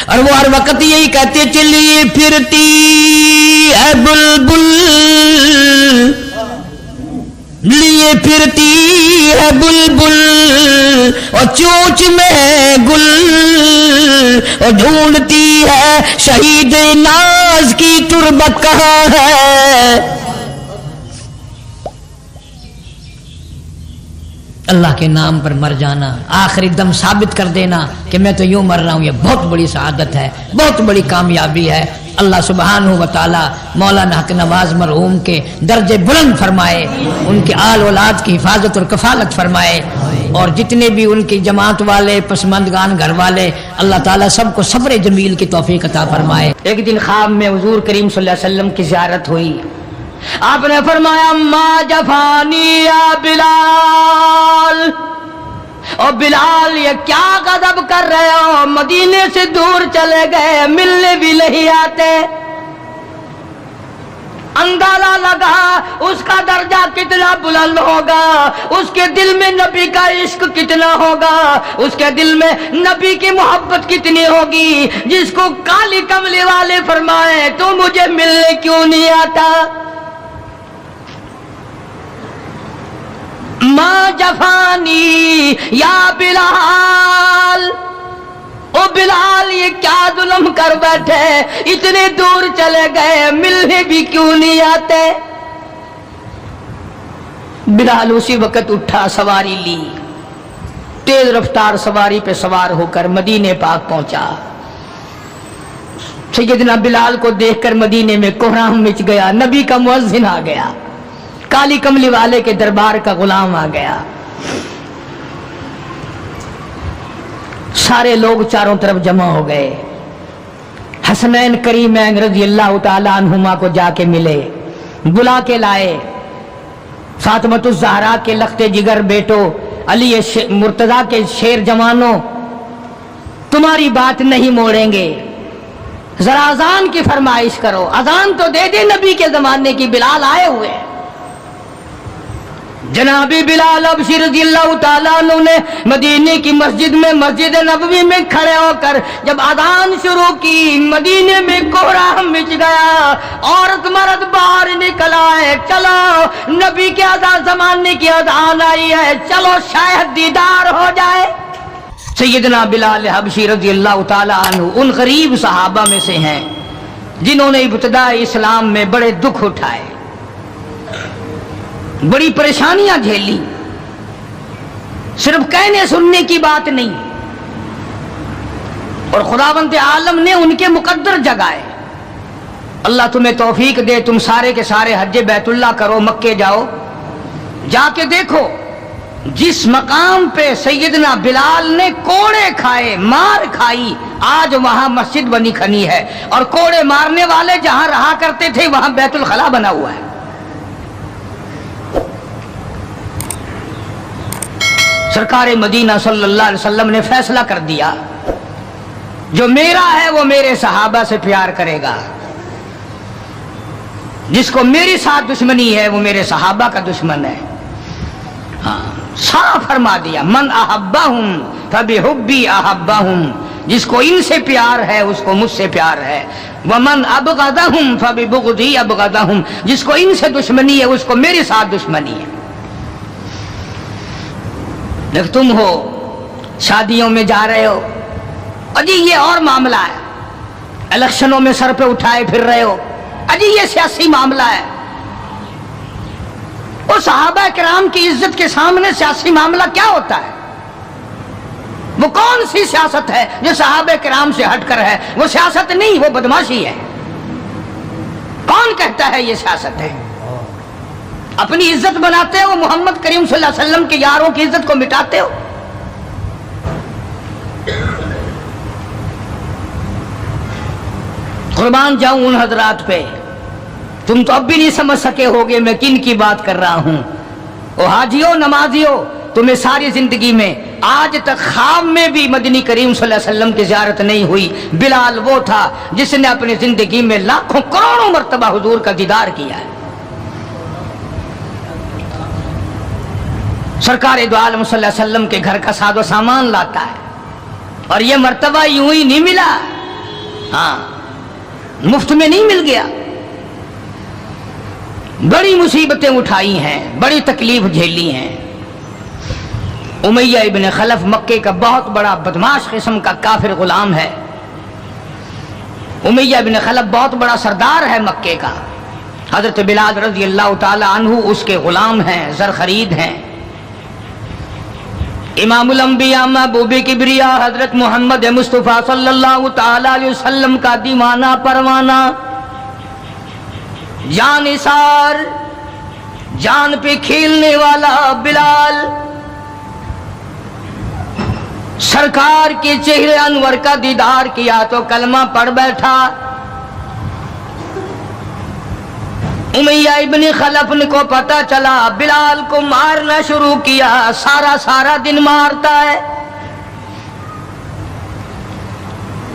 اور وہ ہر وقت یہی کہتے چلی پھرتی ہے بلبل، لیے پھرتی ہے بلبل اور چونچ میں گل، اور ڈھونڈتی ہے شہید ناز کی تربت کہاں ہے. اللہ کے نام پر مر جانا، آخری دم ثابت کر دینا کہ میں تو یوں مر رہا ہوں، یہ بہت بڑی سعادت ہے، بہت بڑی کامیابی ہے. اللہ سبحانہ و تعالی مولانا حق نواز مرحوم کے درجے بلند فرمائے، ان کے آل اولاد کی حفاظت اور کفالت فرمائے. اور جتنے بھی ان کی جماعت والے پسماندگان گھر والے، اللہ تعالیٰ سب کو صبر جمیل کی توفیق عطا فرمائے۔ ایک دن خواب میں حضور کریم صلی اللہ علیہ وسلم کی زیارت ہوئی، آپ نے فرمایا ما جفانی یا بلال، اور بلال یہ کیا غضب کر رہے ہو، مدینے سے دور چلے گئے، ملنے بھی نہیں آتے۔ اندازہ لگا اس کا درجہ کتنا بلند ہوگا، اس کے دل میں نبی کا عشق کتنا ہوگا، اس کے دل میں نبی کی محبت کتنی ہوگی، جس کو کالی کملی والے فرمائے تو مجھے ملنے کیوں نہیں آتا۔ ما جفانی یا بلال، او بلال یہ کیا ظلم کر بیٹھے، اتنے دور چلے گئے، ملنے بھی کیوں نہیں آتے۔ بلال اسی وقت اٹھا، سواری لی، تیز رفتار سواری پہ سوار ہو کر مدینے پاک پہنچا۔ سیدنا بلال کو دیکھ کر مدینے میں کوہرام مچ گیا، نبی کا مؤذن آ گیا، کالی کملی والے کے دربار کا غلام آ گیا۔ سارے لوگ چاروں طرف جمع ہو گئے، حسنین کریمین رضی اللہ تعالی عنہما کو جا کے ملے، بلا کے لائے۔ فاطمۃ الزہرا کے لخت جگر بیٹو، علی مرتضیٰ کے شیر جوانوں، تمہاری بات نہیں موڑیں گے، ذرا اذان کی فرمائش کرو، اذان تو دے دے نبی کے زمانے کی، بلال آئے ہوئے۔ جناب بلال حبشی رضی اللہ تعالیٰ عنہ نے مدینے کی مسجد میں، مسجد نبوی میں کھڑے ہو کر جب اذان شروع کی، مدینے میں کوہرام مچ گیا، عورت مرد باہر نکل آئے، چلو نبی کے اذان زمانے کی اذان آئی ہے، چلو شاید دیدار ہو جائے۔ سیدنا بلال حبشی رضی اللہ تعالیٰ عنہ ان غریب صحابہ میں سے ہیں جنہوں نے ابتداء اسلام میں بڑے دکھ اٹھائے، بڑی پریشانیاں جھیلی، صرف کہنے سننے کی بات نہیں، اور خداوند عالم نے ان کے مقدر جگائے۔ اللہ تمہیں توفیق دے، تم سارے کے سارے حج بیت اللہ کرو، مکے جاؤ، جا کے دیکھو جس مقام پہ سیدنا بلال نے کوڑے کھائے، مار کھائی، آج وہاں مسجد بنی کھنی ہے، اور کوڑے مارنے والے جہاں رہا کرتے تھے وہاں بیت الخلا بنا ہوا ہے۔ سرکار مدینہ صلی اللہ علیہ وسلم نے فیصلہ کر دیا، جو میرا ہے وہ میرے صحابہ سے پیار کرے گا، جس کو میری ساتھ دشمنی ہے وہ میرے صحابہ کا دشمن ہے۔ ہاں صاف فرما دیا، من احبہم فبحبی احبہم، جس کو ان سے پیار ہے اس کو مجھ سے پیار ہے، ومن ابغضہم فببغضی ابغضہم، جس کو ان سے دشمنی ہے اس کو میرے ساتھ دشمنی ہے۔ جب تم ہو شادیوں میں جا رہے ہو، اجی یہ اور معاملہ ہے، الیکشنوں میں سر پہ اٹھائے پھر رہے ہو، اجی یہ سیاسی معاملہ ہے۔ وہ صحابہ کرام کی عزت کے سامنے سیاسی معاملہ کیا ہوتا ہے؟ وہ کون سی سیاست ہے جو صحابہ کرام سے ہٹ کر ہے؟ وہ سیاست نہیں، وہ بدماشی ہے۔ کون کہتا ہے یہ سیاست ہے؟ اپنی عزت بناتے ہو، محمد کریم صلی اللہ علیہ وسلم کے یاروں کی عزت کو مٹاتے ہو۔ قربان جاؤں ان حضرات پہ، تم تو اب بھی نہیں سمجھ سکے ہوگے میں کن کی بات کر رہا ہوں۔ او حاجیو، نمازیو، تمہیں ساری زندگی میں آج تک خواب میں بھی مدنی کریم صلی اللہ علیہ وسلم کی زیارت نہیں ہوئی۔ بلال وہ تھا جس نے اپنی زندگی میں لاکھوں کروڑوں مرتبہ حضور کا دیدار کیا ہے۔ سرکار دو عالم صلی اللہ علیہ وسلم کے گھر کا ساز و سامان لاتا ہے، اور یہ مرتبہ یوں ہی نہیں ملا، ہاں مفت میں نہیں مل گیا، بڑی مصیبتیں اٹھائی ہیں، بڑی تکلیف جھیلی ہیں۔ امیہ ابن خلف مکے کا بہت بڑا بدماش قسم کا کافر غلام ہے۔ امیہ ابن خلف بہت بڑا سردار ہے مکے کا، حضرت بلال رضی اللہ تعالی عنہ اس کے غلام ہیں، زر خرید ہیں۔ امام الانبیاء محبوب کبریا حضرت محمد مصطفیٰ صلی اللہ تعالی علیہ وسلم کا دیوانہ پروانہ، جان نثار، جان پہ کھیلنے والا بلال، سرکار کے چہرے انور کا دیدار کیا تو کلمہ پڑھ بیٹھا۔ امیہ ابن خلف کو پتا چلا بلال کو مارنا شروع کیا، سارا دن مارتا ہے،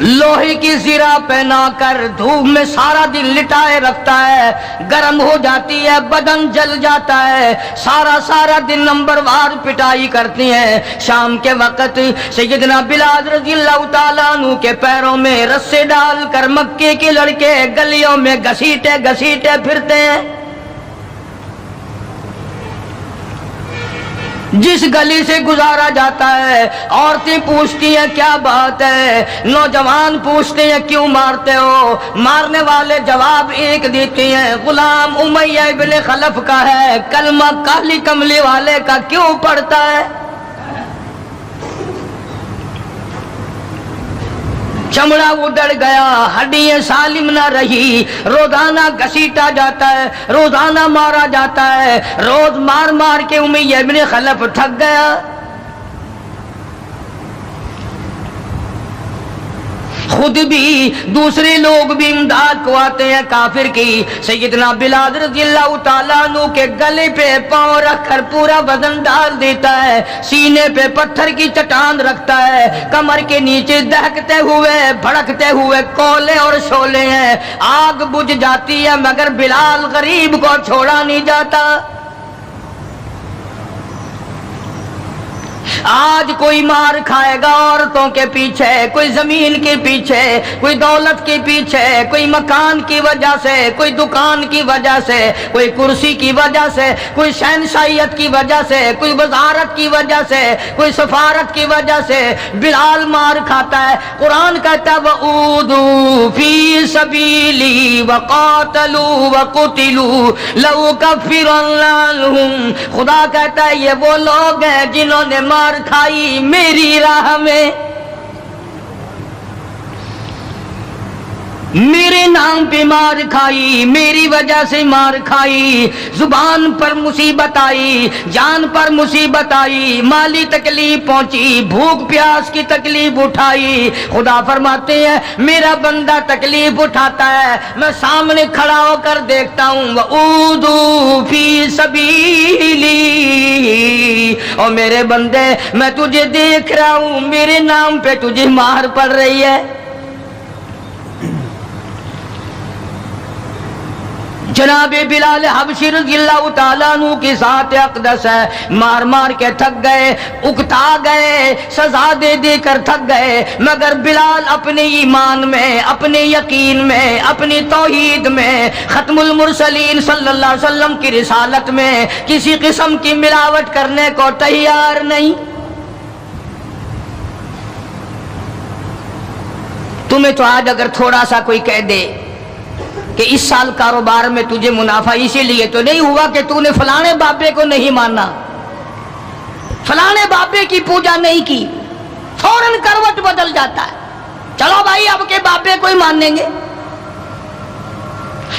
لوہے کی زرہ پہنا کر دھوپ میں سارا دن لٹائے رکھتا ہے، گرم ہو جاتی ہے، بدن جل جاتا ہے، سارا دن نمبر وار پٹائی کرتی ہیں۔ شام کے وقت سیدنا بلال رضی اللہ تعالیٰ عنہ کے پیروں میں رسے ڈال کر مکے کے لڑکے گلیوں میں گھسیٹے پھرتے ہیں۔ جس گلی سے گزارا جاتا ہے عورتیں پوچھتی ہیں کیا بات ہے، نوجوان پوچھتے ہیں کیوں مارتے ہو، مارنے والے جواب ایک دیتے ہیں، غلام امیہ ابن خلف کا ہے، کلمہ کالی کملی والے کا کیوں پڑھتا ہے؟ چمڑا اڑ گیا، ہڈیاں سالم نہ رہی، روزانہ گھسیٹا جاتا ہے، روزانہ مارا جاتا ہے، روز مار کے امیہ ابن خلف تھک گیا۔ خود بھی دوسرے لوگ بھی امداد کو آتے ہیں کافر کی۔ سیدنا بلال رضی اللہ تعالیٰ عنہ کے گلے پہ پاؤں رکھ کر پورا وزن ڈال دیتا ہے، سینے پہ پتھر کی چٹان رکھتا ہے، کمر کے نیچے دہکتے ہوئے بھڑکتے ہوئے کولے اور شعلے ہیں، آگ بجھ جاتی ہے مگر بلال غریب کو چھوڑا نہیں جاتا۔ آج کوئی مار کھائے گا عورتوں کے پیچھے، کوئی زمین کے پیچھے، کوئی دولت کے پیچھے، کوئی مکان کی وجہ سے، کوئی دکان کی وجہ سے، کوئی کرسی کی وجہ سے، کوئی شہنشاہیت کی وجہ سے، کوئی وزارت کی وجہ سے، کوئی سفارت کی وجہ سے بلال مار کھاتا ہے۔ قرآن کہتا ہے وَأُوذُوا فِي سَبِيلِي وَقَاتَلُوا وَقُتِلُوا لَأُكَفِّرَنَّ عَنْهُمْ۔ خدا کہتا ہے یہ وہ لوگ ہیں جنہوں نے مار کھائی میری راہ میں، میرے نام پہ مار کھائی، میری وجہ سے مار کھائی، زبان پر مصیبت آئی، جان پر مصیبت آئی، مالی تکلیف پہنچی، بھوک پیاس کی تکلیف اٹھائی۔ خدا فرماتے ہیں میرا بندہ تکلیف اٹھاتا ہے، میں سامنے کھڑا ہو کر دیکھتا ہوں وَأُوذُوا فِي سَبِيلِي، اور میرے بندے میں تجھے دیکھ رہا ہوں، میرے نام پہ تجھے مار پڑ رہی ہے۔ جناب بلال حبشی رضی اللہ تعالیٰ عنہ کی ذات اقدس ہے، مار کے تھک گئے، اکتا گئے، سزا دے کر تھک گئے، مگر بلال اپنے ایمان میں، اپنے یقین میں، اپنی توحید میں، ختم المرسلین صلی اللہ علیہ وسلم کی رسالت میں کسی قسم کی ملاوٹ کرنے کو تیار نہیں۔ تمہیں تو آج اگر تھوڑا سا کوئی کہہ دے کہ اس سال کاروبار میں تجھے منافع اسی لیے تو نہیں ہوا کہ تو نے فلانے بابے کو نہیں مانا، فلانے بابے کی پوجا نہیں کی، فوراً کروٹ بدل جاتا ہے، چلو بھائی اب کے بابے کو ہی مانیں گے۔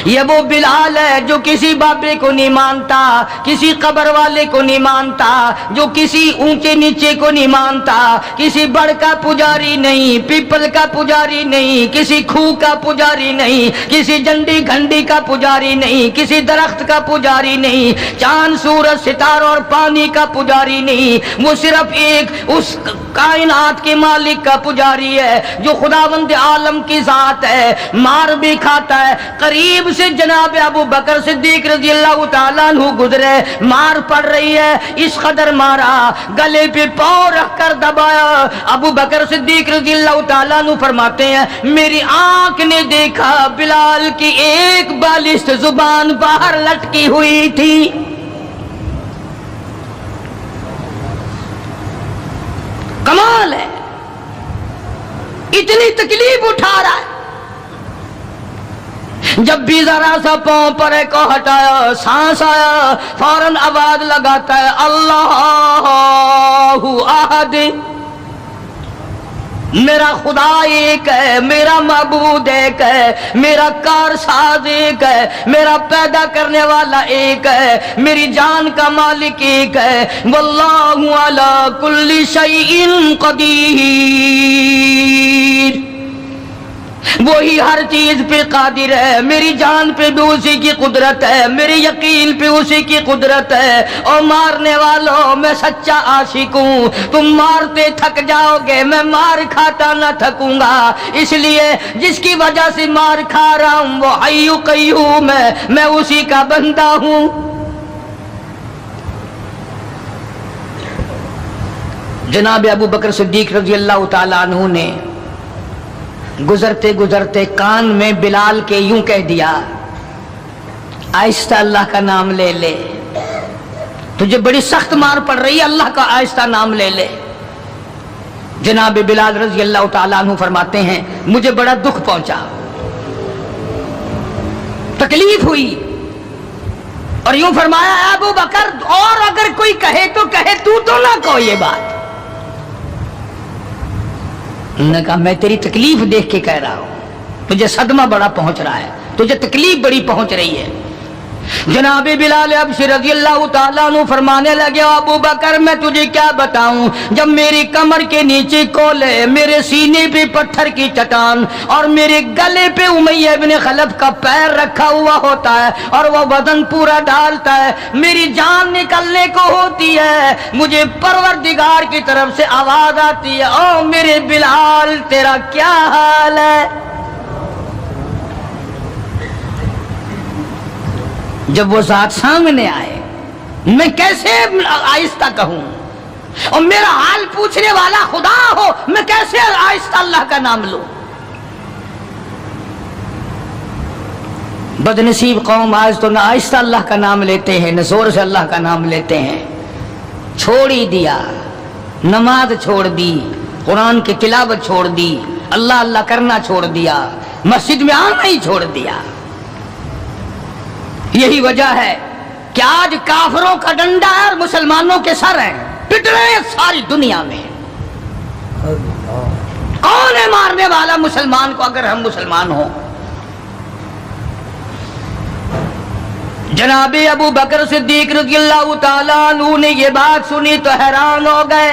یہ وہ بلال ہے جو کسی بابے کو نہیں مانتا، کسی قبر والے کو نہیں مانتا، جو کسی اونچے نیچے کو نہیں مانتا، کسی بڑ کا پجاری نہیں، پیپل کا پجاری نہیں، کسی کھو کا پجاری نہیں، کسی جنڈی گھنڈی کا پجاری نہیں، کسی درخت کا پجاری نہیں، چاند سورج ستاروں اور پانی کا پجاری نہیں، وہ صرف ایک اس کائنات کے مالک کا پجاری ہے جو خداوند عالم کی ذات ہے، مار بھی کھاتا ہے۔ قریب سے جناب ابو بکر صدیق رضی اللہ تعالیٰ عنہ گزرے، مار پڑ رہی ہے، اس قدر مارا، گلے پہ پاؤں رکھ کر دبایا۔ ابو بکر صدیق رضی اللہ تعالیٰ عنہ فرماتے ہیں میری آنکھ نے دیکھا بلال کی ایک بالشت زبان باہر لٹکی ہوئی تھی۔ کمال ہے، اتنی تکلیف اٹھا رہا ہے، جب بھی ذرا سا پاؤں پر کو ہٹایا، سانس آیا، فوراً آواز لگاتا ہے اللہ احد، میرا خدا ایک ہے، میرا معبود ایک ہے، میرا کارساز ایک ہے، میرا پیدا کرنے والا ایک ہے، میری جان کا مالک ایک ہے۔ واللہ علی کل شیء قدیر، وہی ہر چیز پہ قادر ہے، میری جان پہ بھی اسی کی قدرت ہے، میرے یقین پہ اسی کی قدرت ہے۔ اور مارنے والوں میں سچا عاشق ہوں، تم مارتے تھک جاؤ گے، میں مار کھاتا نہ تھکوں گا، اس لیے جس کی وجہ سے مار کھا رہا ہوں وہ حی قیوم ہے، میں اسی کا بندہ ہوں۔ جناب ابو بکر صدیق رضی اللہ تعالیٰ عنہ نے گزرتے گزرتے کان میں بلال کے یوں کہہ دیا، آہستہ اللہ کا نام لے لے، تجھے بڑی سخت مار پڑ رہی ہے، اللہ کا آہستہ نام لے لے۔ جناب بلال رضی اللہ تعالیٰ عنہ فرماتے ہیں مجھے بڑا دکھ پہنچا، تکلیف ہوئی، اور یوں فرمایا اے ابو بکر اور اگر کوئی کہے تو کہے، تو نہ کہو یہ بات۔ انہوں نے کہا میں تیری تکلیف دیکھ کے کہہ رہا ہوں، تجھے صدمہ بڑا پہنچ رہا ہے، تجھے تکلیف بڑی پہنچ رہی ہے۔ جناب بلال حبشی رضی اللہ تعالیٰ عنہ فرمانے لگے ابو بکر میں تجھے کیا بتاؤں، جب میری کمر کے نیچے کولے، میرے سینے پہ پتھر کی چٹان اور میرے گلے پہ امیہ ابن خلف کا پیر رکھا ہوا ہوتا ہے اور وہ بدن پورا ڈالتا ہے، میری جان نکلنے کو ہوتی ہے، مجھے پروردگار کی طرف سے آواز آتی ہے او میرے بلال تیرا کیا حال ہے۔ جب وہ ذات سامنے آئے میں کیسے آہستہ کہوں، اور میرا حال پوچھنے والا خدا ہو میں کیسے آہستہ اللہ کا نام لوں۔ بدنصیب قوم آج تو نہ آہستہ اللہ کا نام لیتے ہیں نہ زور سے اللہ کا نام لیتے ہیں، چھوڑ ہی دیا، نماز چھوڑ دی، قرآن کی تلاوت چھوڑ دی، اللہ اللہ کرنا چھوڑ دیا، مسجد میں آنا ہی چھوڑ دیا۔ یہی وجہ ہے کہ آج کافروں کا ڈنڈا ہے اور مسلمانوں کے سر ہیں، پٹ رہے ہیں ساری دنیا میں۔ کون ہے مارنے والا مسلمان کو اگر ہم مسلمان ہوں؟ جناب ابو بکر صدیق رضی اللہ تعالیٰ عنہ نے یہ بات سنی تو حیران ہو گئے،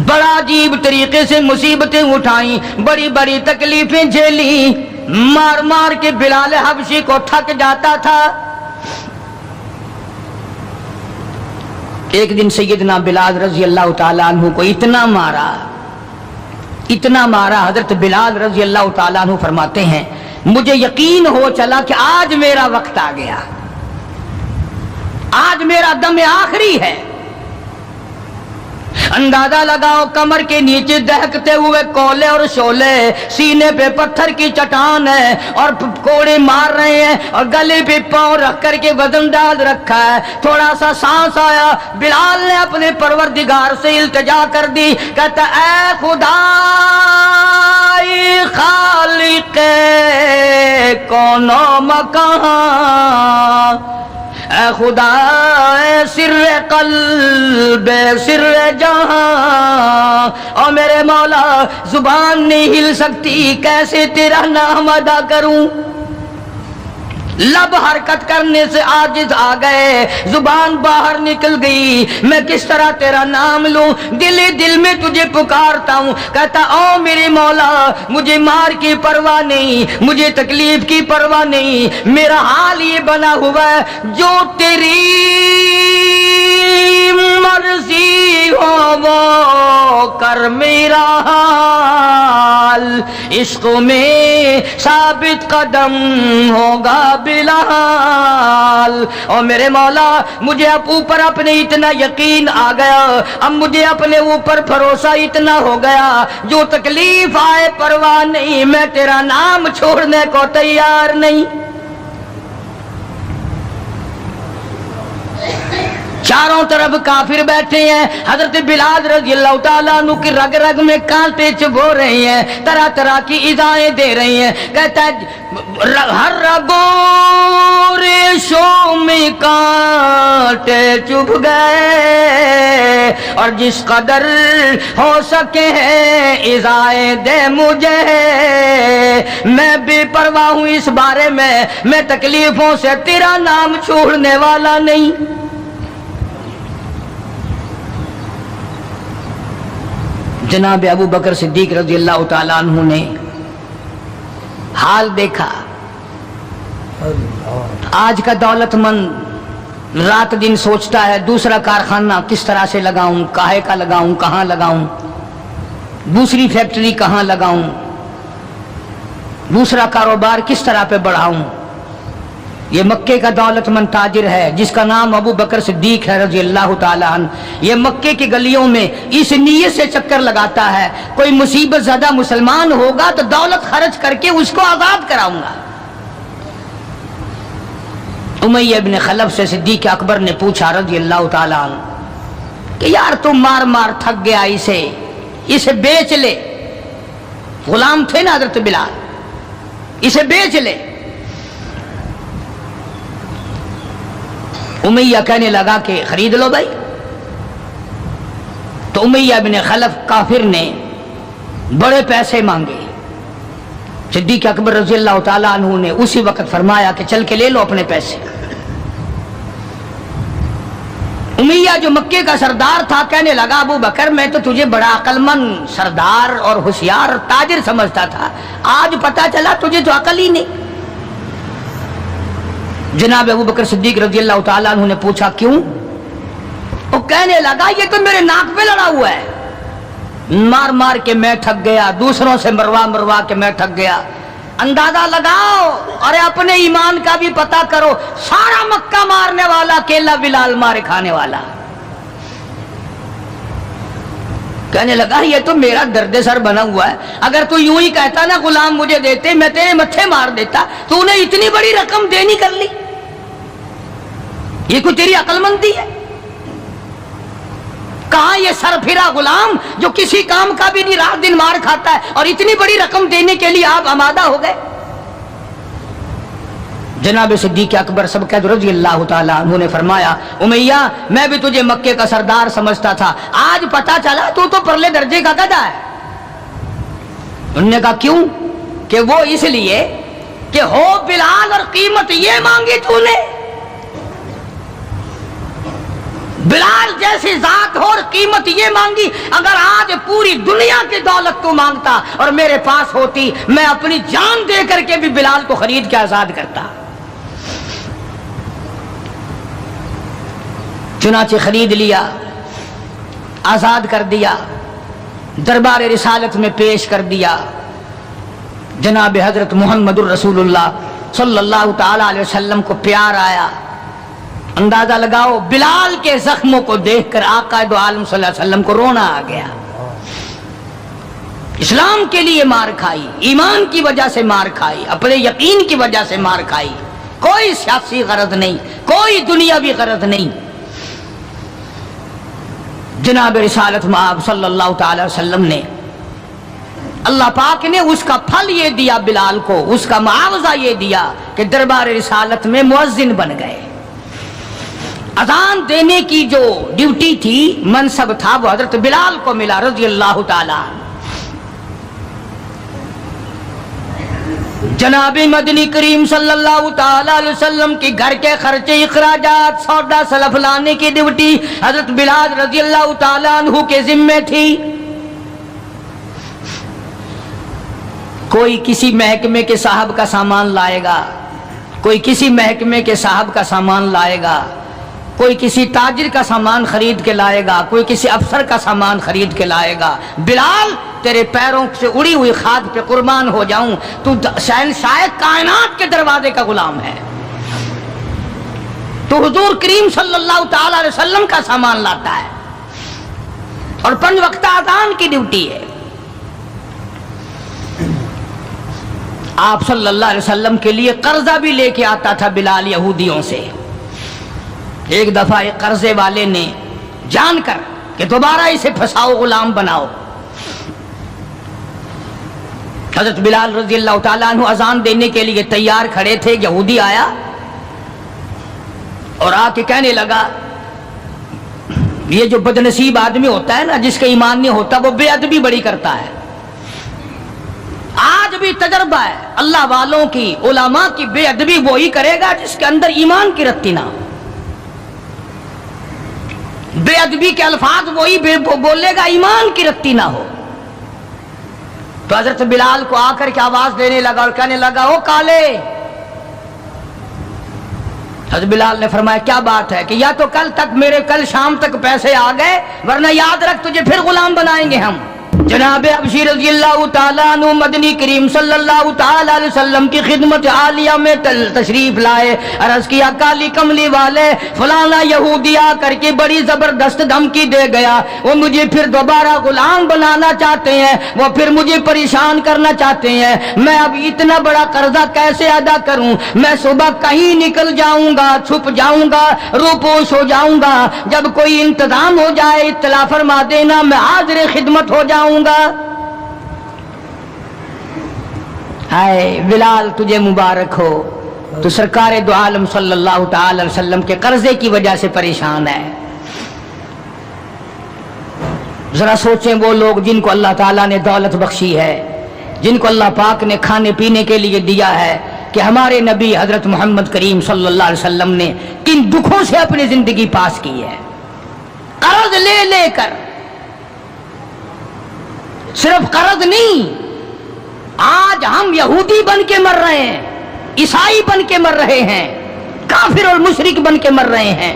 بڑا عجیب طریقے سے مصیبتیں اٹھائیں، بڑی بڑی تکلیفیں جھیلیں، مار مار کے بلال حبشی کو تھک جاتا تھا۔ ایک دن سیدنا بلال رضی اللہ تعالیٰ عنہ کو اتنا مارا، حضرت بلال رضی اللہ تعالیٰ عنہ فرماتے ہیں مجھے یقین ہو چلا کہ آج میرا وقت آ گیا، آج میرا دم آخری ہے۔ اندازہ لگاؤ کمر کے نیچے دہکتے ہوئے کولے اور شولے، سینے پہ پتھر کی چٹان ہے اور کوڑے مار رہے ہیں اور گلے پہ پاؤں رکھ کر کے وزن ڈال رکھا ہے۔ تھوڑا سا سانس آیا، بلال نے اپنے پروردگار سے التجا کر دی، کہتا اے خدا خالق کون و مکان، اے خدا اے سر قلب سر جہاں، اور میرے مولا زبان نہیں ہل سکتی، کیسے تیرا نام ادا کروں، لب حرکت کرنے سے عاجز آ گئے، زبان باہر نکل گئی، میں کس طرح تیرا نام لوں، دل دل میں تجھے پکارتا ہوں، کہتا او میرے مولا مجھے مار کی پرواہ نہیں، مجھے تکلیف کی پرواہ نہیں، میرا حال یہ بنا ہوا ہے جو تیری مرضی ہو وہ کر میرا حال، عشق میں ثابت قدم ہوگا بلال۔ اور میرے مولا مجھے اب اوپر اپنے اتنا یقین آ گیا، اب مجھے اپنے اوپر بھروسہ اتنا ہو گیا، جو تکلیف آئے پرواہ نہیں، میں تیرا نام چھوڑنے کو تیار نہیں۔ چاروں طرف کافر بیٹھے ہیں، حضرت بلال رضی اللہ تعالیٰ عنہ کی رگ رگ میں کانٹے چبھو رہے ہیں، طرح طرح کی ایذائیں دے رہی ہیں. کہتا ہے ہر رگوں ریشوں میں کانٹے چبھ گئے، اور جس قدر ہو سکے ہیں ایذائیں دے مجھے، میں بے پرواہ ہوں اس بارے میں تکلیفوں سے تیرا نام چھوڑنے والا نہیں. جناب ابو بکر صدیق رضی اللہ تعالیٰ عنہ نے حال دیکھا. آج کا دولت مند رات دن سوچتا ہے دوسرا کارخانہ کس طرح سے لگاؤں، کاہے کا لگاؤں، کہاں لگاؤں، دوسری فیکٹری کہاں لگاؤں، دوسرا کاروبار کس طرح پہ بڑھاؤں. یہ مکے کا دولت مند تاجر ہے جس کا نام ابو بکر صدیق ہے رضی اللہ تعالیٰ عنہ. یہ مکے کی گلیوں میں اس نیت سے چکر لگاتا ہے کوئی مصیبت زدہ مسلمان ہوگا تو دولت خرچ کر کے اس کو آزاد کراؤں گا. امیہ ابن خلف سے صدیق اکبر نے پوچھا رضی اللہ تعالیٰ عنہ کہ یار تم مار مار تھک گیا، اسے بیچ لے. غلام تھے نا حضرت بلال، اسے بیچ لے. امیہ کہنے لگا کہ خرید لو بھائی. تو امیہ ابن خلف کافر نے بڑے پیسے مانگے. صدیق اکبر رضی اللہ تعالیٰ عنہ نے اسی وقت فرمایا کہ چل کے لے لو اپنے پیسے. امیہ جو مکے کا سردار تھا کہنے لگا ابو بکر میں تو تجھے بڑا عقل مند سردار اور ہوشیار تاجر سمجھتا تھا، آج پتا چلا تجھے تو عقل ہی نہیں. جناب ابو بکر صدیق رضی اللہ تعالیٰ عنہ نے پوچھا کیوں؟ وہ کہنے لگا یہ تو میرے ناک پہ لڑا ہوا ہے، مار مار کے میں تھک گیا، دوسروں سے مروا مروا کے میں تھک گیا. اندازہ لگاؤ اور اپنے ایمان کا بھی پتہ کرو، سارا مکہ مارنے والا اکیلا بلال مارے کھانے والا. کہنے لگا یہ تو میرا درد سر بنا ہوا ہے، اگر تو یوں ہی کہتا نا غلام مجھے دیتے میں تیرے متھے مار دیتا. تو نے اتنی بڑی رقم دینی کر لی، یہ کوئی تیری عقل مندی ہے؟ کہاں یہ سر پھرا غلام جو کسی کام کا بھی نہیں، رات دن مار کھاتا ہے، اور اتنی بڑی رقم دینے کے لیے آپ آمادہ ہو گئے. جناب صدیق اکبر سب قید رضی اللہ تعالیٰ عنہ نے فرمایا امیہ میں بھی تجھے مکے کا سردار سمجھتا تھا، آج پتا چلا تو پرلے درجے کا گدھا ہے. انہوں نے کہا کیوں؟ کہ وہ اس لیے کہ ہو بلال اور قیمت یہ مانگی تو نے، بلال جیسی ذات ہو اور قیمت یہ مانگی. اگر آج پوری دنیا کی دولت تو مانگتا اور میرے پاس ہوتی، میں اپنی جان دے کر کے بھی بلال کو خرید کے آزاد کرتا. چنانچہ خرید لیا، آزاد کر دیا، دربار رسالت میں پیش کر دیا. جناب حضرت محمد الرسول اللہ صلی اللہ تعالی علیہ وسلم کو پیار آیا. اندازہ لگاؤ بلال کے زخموں کو دیکھ کر آقا دو عالم صلی اللہ علیہ وسلم کو رونا آ گیا. اسلام کے لیے مار کھائی، ایمان کی وجہ سے مار کھائی، اپنے یقین کی وجہ سے مار کھائی، کوئی سیاسی غرض نہیں، کوئی دنیاوی غرض نہیں. جناب رسالت مآب صلی اللہ تعالی وسلم نے، اللہ پاک نے اس کا پھل یہ دیا بلال کو، اس کا معاوضہ یہ دیا کہ دربار رسالت میں مؤذن بن گئے. اذان دینے کی جو ڈیوٹی تھی، منصب تھا، وہ حضرت بلال کو ملا رضی اللہ تعالیٰ. جناب مدنی کریم صلی اللہ تعالی علیہ وسلم کی گھر کے خرچے، اخراجات، سودا سلف لانے کی ڈیوٹی حضرت بلال رضی اللہ تعالیٰ عنہ کے ذمے تھی. کوئی کسی محکمے کے صاحب کا سامان لائے گا، کوئی کسی محکمے کے صاحب کا سامان لائے گا، کوئی کسی تاجر کا سامان خرید کے لائے گا، کوئی کسی افسر کا سامان خرید کے لائے گا. بلال تیرے پیروں سے اڑی ہوئی خاک پہ قربان ہو جاؤں، تو شہنشاہ کائنات کے دروازے کا غلام ہے، تو حضور کریم صلی اللہ تعالی علیہ وسلم کا سامان لاتا ہے اور 5 وقت اذان کی ڈیوٹی ہے. آپ صلی اللہ علیہ وسلم کے لیے قرضہ بھی لے کے آتا تھا بلال یہودیوں سے. ایک دفعہ ایک قرضے والے نے جان کر کہ دوبارہ اسے پھنساؤ، غلام بناؤ، حضرت بلال رضی اللہ تعالیٰ عنہ اذان دینے کے لیے تیار کھڑے تھے، یہودی آیا اور آ کے کہنے لگا، یہ جو بدنصیب آدمی ہوتا ہے نا، جس کا ایمان نہیں ہوتا، وہ بے ادبی بڑی کرتا ہے۔ آج بھی تجربہ ہے اللہ والوں کی، علماء کی، بے ادبی وہی کرے گا جس کے اندر ایمان کی رتی نہ ہو۔ بے ادبی کے الفاظ وہی بولے گا ایمان کی رتی نہ ہو۔ تو حضرت بلال کو آ کر کے آواز دینے لگا اور کہنے لگا، او کالے۔ حضرت بلال نے فرمایا، کیا بات ہے؟ کہ یا تو کل شام تک پیسے آ گئے، ورنہ یاد رکھ تجھے پھر غلام بنائیں گے ہم۔ جناب ابشیر رضی اللہ تعالیٰ عنہ مدنی کریم صلی اللہ تعالیٰ علیہ وسلم کی خدمت عالیہ میں تشریف لائے، عرض کیا، کالی کملی والے فلانا یہودی آ کر کے بڑی زبردست دھمکی دے گیا، وہ مجھے پھر دوبارہ غلام بنانا چاہتے ہیں، وہ پھر مجھے پریشان کرنا چاہتے ہیں، میں اب اتنا بڑا قرضہ کیسے ادا کروں؟ میں صبح کہیں نکل جاؤں گا، چھپ جاؤں گا، روپوش ہو جاؤں گا، جب کوئی انتظام ہو جائے اطلاع فرما دینا، میں حاضر خدمت ہو جاؤں گا۔ ہائے بلال، تجھے مبارک ہو، تو سرکار دو عالم صلی اللہ تعالی علیہ وسلم کے قرضے کی وجہ سے پریشان ہے۔ ذرا سوچیں وہ لوگ جن کو اللہ تعالیٰ نے دولت بخشی ہے، جن کو اللہ پاک نے کھانے پینے کے لیے دیا ہے، کہ ہمارے نبی حضرت محمد کریم صلی اللہ علیہ وسلم نے کن دکھوں سے اپنی زندگی پاس کی ہے، قرض لے لے کر۔ صرف قرض نہیں، آج ہم یہودی بن کے مر رہے ہیں، عیسائی بن کے مر رہے ہیں، کافر اور مشرک بن کے مر رہے ہیں۔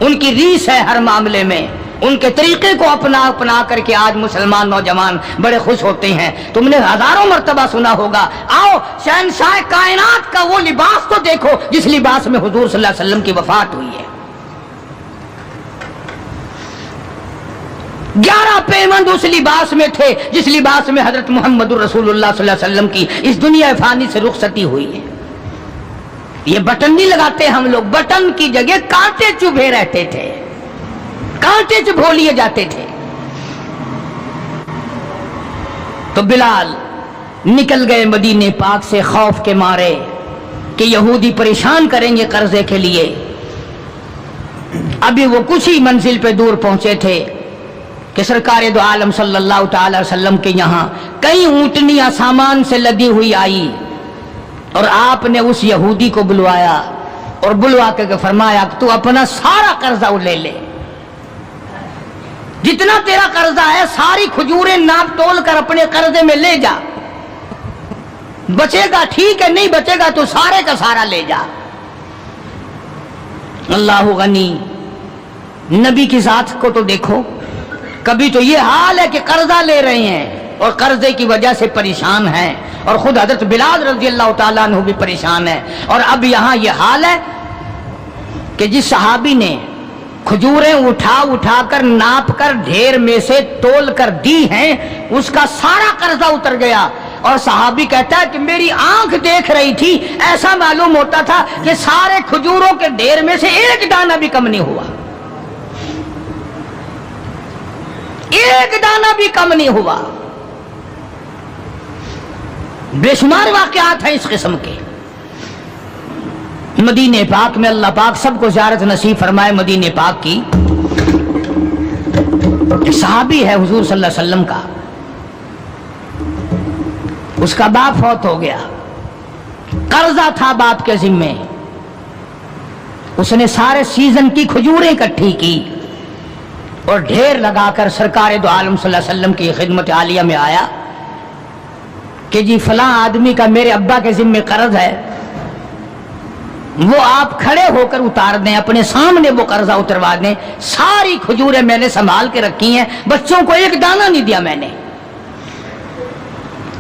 ان کی ریس ہے ہر معاملے میں، ان کے طریقے کو اپنا کر کے آج مسلمان نوجوان بڑے خوش ہوتے ہیں۔ تم نے ہزاروں مرتبہ سنا ہوگا، آؤ شہنشاہ کائنات کا وہ لباس تو دیکھو جس لباس میں حضور صلی اللہ علیہ وسلم کی وفات ہوئی ہے۔ 11 پیمند اس لباس میں تھے جس لباس میں حضرت محمد رسول اللہ صلی اللہ علیہ وسلم کی اس دنیا فانی سے رخصتی ہوئی ہے۔ یہ بٹن نہیں لگاتے ہم لوگ، بٹن کی جگہ کانٹے چبھے رہتے تھے، کانٹے چبھو لیے جاتے تھے۔ تو بلال نکل گئے مدینے پاک سے خوف کے مارے کہ یہودی پریشان کریں گے قرضے کے لیے۔ ابھی وہ کچھ ہی منزل پہ دور پہنچے تھے کہ سرکار دو عالم صلی اللہ تعالی علیہ وسلم کے یہاں کئی اونٹنیاں سامان سے لدی ہوئی آئی، اور آپ نے اس یہودی کو بلوایا اور بلوا کے فرمایا کہ تو اپنا سارا قرضہ لے لے، جتنا تیرا قرضہ ہے ساری کھجوریں ناپ تول کر اپنے قرضے میں لے جا، بچے گا ٹھیک ہے، نہیں بچے گا تو سارے کا سارا لے جا۔ اللہ غنی، نبی کی ذات کو تو دیکھو، کبھی تو یہ حال ہے کہ قرضہ لے رہے ہیں اور قرضے کی وجہ سے پریشان ہیں، اور خود حضرت بلال رضی اللہ تعالیٰ عنہ بھی پریشان ہے۔ اور اب یہاں یہ حال ہے کہ جس صحابی نے کھجوریں اٹھا کر ناپ کر ڈھیر میں سے تول کر دی ہیں، اس کا سارا قرضہ اتر گیا، اور صحابی کہتا ہے کہ میری آنکھ دیکھ رہی تھی، ایسا معلوم ہوتا تھا کہ سارے کھجوروں کے ڈھیر میں سے ایک دانہ بھی کم نہیں ہوا، ایک دانہ بھی کم نہیں ہوا۔ بے شمار واقعات ہیں اس قسم کے۔ مدینہ پاک میں اللہ پاک سب کو زیارت نصیب فرمائے۔ مدینہ پاک کی ایک صحابی ہے حضور صلی اللہ علیہ وسلم کا، اس کا باپ فوت ہو گیا، قرضہ تھا باپ کے ذمے، اس نے سارے سیزن کی کھجوریں اکٹھی کی اور ڈھیر لگا کر سرکار دو عالم صلی اللہ علیہ وسلم کی خدمت عالیہ میں آیا کہ جی فلاں آدمی کا میرے ابا کے ذمے قرض ہے، وہ آپ کھڑے ہو کر اتار دیں، اپنے سامنے وہ قرضہ اتروا دیں، ساری کھجوریں میں نے سنبھال کے رکھی ہیں، بچوں کو ایک دانہ نہیں دیا میں نے۔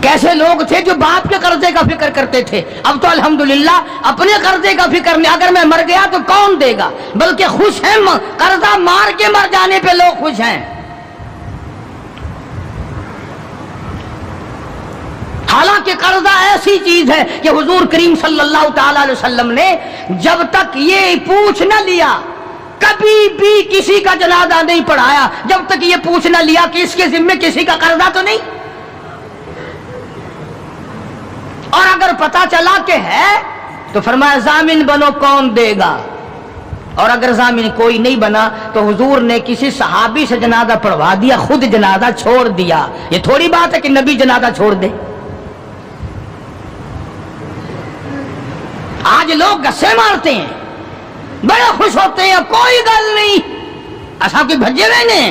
کیسے لوگ تھے جو باپ کے قرضے کا فکر کرتے تھے، اب تو الحمدللہ اپنے قرضے کا فکر نہیں، اگر میں مر گیا تو کون دے گا، بلکہ خوش ہیں، قرضہ مار کے مر جانے پہ لوگ خوش ہیں۔ حالانکہ قرضہ ایسی چیز ہے کہ حضور کریم صلی اللہ تعالی علیہ وسلم نے جب تک یہ پوچھ نہ لیا کبھی بھی کسی کا جنازہ نہیں پڑھایا جب تک یہ پوچھ نہ لیا کہ اس کے ذمے کسی کا قرضہ تو نہیں، اور اگر پتا چلا کہ ہے تو فرمایا ضامن بنو، کون دے گا؟ اور اگر ضامن کوئی نہیں بنا تو حضور نے کسی صحابی سے جنازہ پڑھوا دیا، خود جنازہ چھوڑ دیا۔ یہ تھوڑی بات ہے کہ نبی جنازہ چھوڑ دے۔ آج لوگ گسے مارتے ہیں، بڑے خوش ہوتے ہیں، کوئی گل نہیں، ایسا کوئی بھجے ہوئے نے۔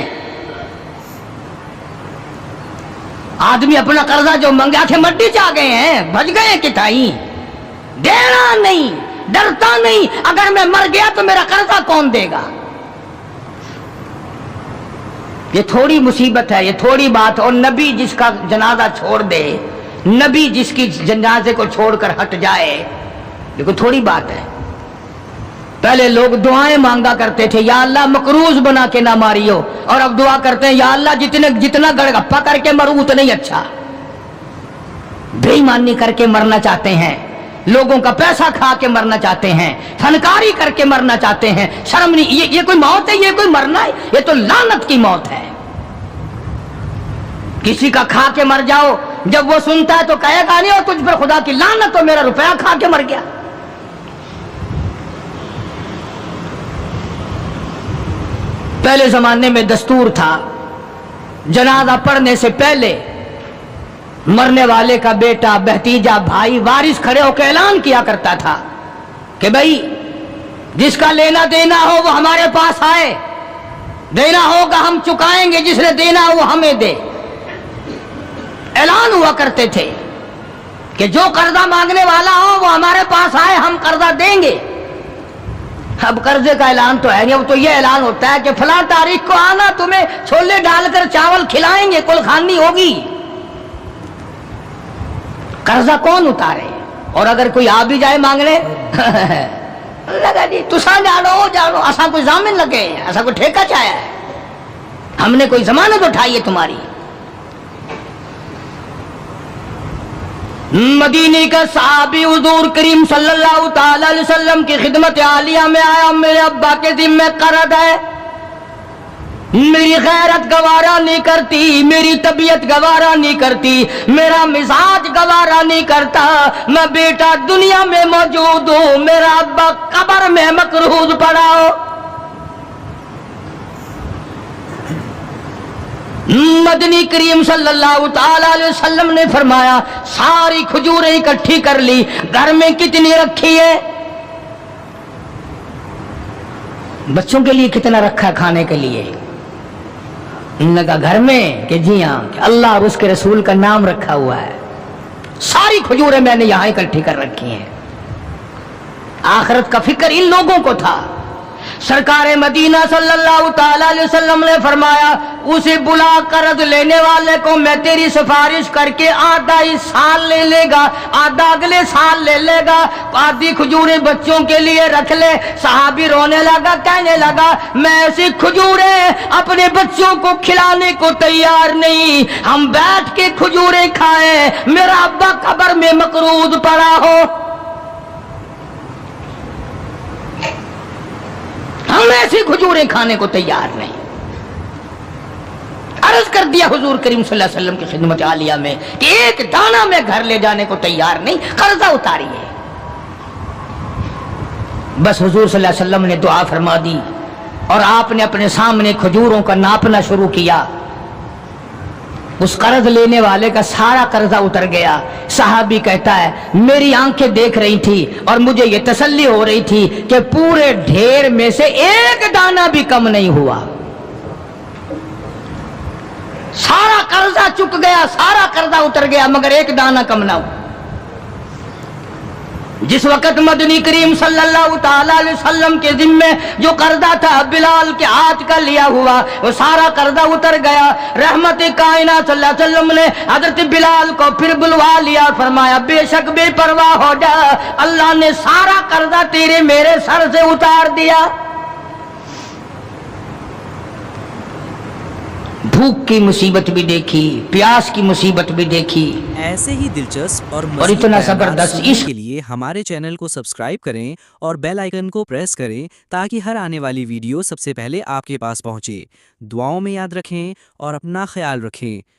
آدمی اپنا قرضہ جو منگا تھے مٹی چاہ گئے ہیں، بھج گئے کٹائی، دینا نہیں، ڈرتا نہیں، اگر میں مر گیا تو میرا قرضہ کون دے گا؟ یہ تھوڑی مصیبت ہے، یہ تھوڑی بات۔ اور نبی جس کا جنازہ چھوڑ دے، نبی جس کی جنازے کو چھوڑ کر ہٹ جائے، یہ کوئی تھوڑی بات ہے۔ پہلے لوگ دعائیں مانگا کرتے تھے، یا اللہ مقروض بنا کے نہ ماریو، اور اب دعا کرتے ہیں یا اللہ جتنا گڑگپا کر کے مروں اتنا ہی اچھا۔ بے ایمانی کر کے مرنا چاہتے ہیں، لوگوں کا پیسہ کھا کے مرنا چاہتے ہیں، فنکاری کر کے مرنا چاہتے ہیں۔ شرم نہیں، یہ کوئی موت ہے؟ یہ کوئی مرنا ہے؟ یہ تو لعنت کی موت ہے۔ کسی کا کھا کے مر جاؤ، جب وہ سنتا ہے تو کہے گا نہیں اور تجھ پر خدا کی لعنت ہو، میرا روپیہ کھا کے مر گیا۔ پہلے زمانے میں دستور تھا، جنازہ پڑھنے سے پہلے مرنے والے کا بیٹا، بھتیجا، بھائی، وارث کھڑے ہو کے اعلان کیا کرتا تھا کہ بھائی جس کا لینا دینا ہو وہ ہمارے پاس آئے، دینا ہوگا ہم چکائیں گے، جس نے دینا ہو وہ ہمیں دے۔ اعلان ہوا کرتے تھے کہ جو قرضہ مانگنے والا ہو وہ ہمارے پاس آئے، ہم قرضہ دیں گے۔ اب قرضے کا اعلان تو ہے نہیں، اب تو یہ اعلان ہوتا ہے کہ فلاں تاریخ کو آنا، تمہیں چھولے ڈال کر چاول کھلائیں گے، کل خانی ہوگی۔ قرضہ کون اتارے؟ اور اگر کوئی آ بھی جائے مانگنے لگا جی تسا جانو ایسا کوئی ضامن لگے، ایسا کوئی ٹھیکہ چاہیا ہے، ہم نے کوئی ضمانت اٹھائی ہے تمہاری۔ مدینے کا صحابی حضور کریم صلی اللہ تعالی علیہ وسلم کی خدمت عالیہ میں آیا، میرے ابا کے ذمہ قرض ہے، میری غیرت گوارا نہیں کرتی، میری طبیعت گوارا نہیں کرتی، میرا مزاج گوارا نہیں کرتا، میں بیٹا دنیا میں موجود ہوں، میرا ابا قبر میں مقروض پڑا ہو۔ مدنی کریم صلی اللہ تعالی علیہ وسلم نے فرمایا ساری کھجوریں اکٹھی کر لی، گھر میں کتنی رکھی ہے؟ بچوں کے لیے کتنا رکھا کھانے کے لیے؟ انہوں نے کہا گھر میں، کہ جی ہاں، کہ اللہ اور اس کے رسول کا نام رکھا ہوا ہے، ساری کھجوریں میں نے یہاں اکٹھی کر رکھی ہیں۔ آخرت کا فکر ان لوگوں کو تھا۔ سرکار مدینہ صلی اللہ تعالی علیہ وسلم نے فرمایا اسے بلا، قرض لینے والے کو میں تیری سفارش کر کے آدھا ہی سال لے لے گا، آدھا اگلے سال لے لے گا، آدھی کھجوریں بچوں کے لیے رکھ لے۔ صحابی رونے لگا، کہنے لگا میں ایسی کھجوریں اپنے بچوں کو کھلانے کو تیار نہیں، ہم بیٹھ کے کھجوریں کھائیں، میرا ابا قبر میں مقروض پڑا ہو۔ ہم ایسی کھجوریں کھانے کو تیار نہیں۔ عرض کر دیا حضور کریم صلی اللہ علیہ وسلم کی خدمت عالیہ میں کہ ایک دانہ میں گھر لے جانے کو تیار نہیں، قرضہ اتاریے۔ بس حضور صلی اللہ علیہ وسلم نے دعا فرما دی اور آپ نے اپنے سامنے کھجوروں کا ناپنا شروع کیا۔ اس قرض لینے والے کا سارا قرضہ اتر گیا۔ صحابی کہتا ہے میری آنکھیں دیکھ رہی تھی اور مجھے یہ تسلی ہو رہی تھی کہ پورے ڈھیر میں سے ایک دانہ بھی کم نہیں ہوا، سارا قرضہ چک گیا، سارا قرضہ اتر گیا، مگر ایک دانہ کم نہ ہوا۔ جس وقت مدنی کریم صلی اللہ تعالی علیہ وسلم کے ذمے جو قرضہ تھا بلال کے ہاتھ کا لیا ہوا، وہ سارا قرضہ اتر گیا۔ رحمت کائنات صلی اللہ علیہ وسلم نے حضرت بلال کو پھر بلوا لیا، فرمایا بے شک بے پرواہ ہو جا، اللہ نے سارا قرضہ تیرے میرے سر سے اتار دیا۔ بھوک کی مصیبت بھی دیکھی، پیاس کی مصیبت بھی دیکھی، ایسے ہی دلچسپ اور اور مزید اتنا بیانات زبردست سننے عشق کے لیے ہمارے چینل کو سبسکرائب کریں اور بیل آئیکن کو پریس کریں تاکہ ہر آنے والی ویڈیو سب سے پہلے آپ کے پاس پہنچے۔ دعاؤں میں یاد رکھیں اور اپنا خیال رکھیں۔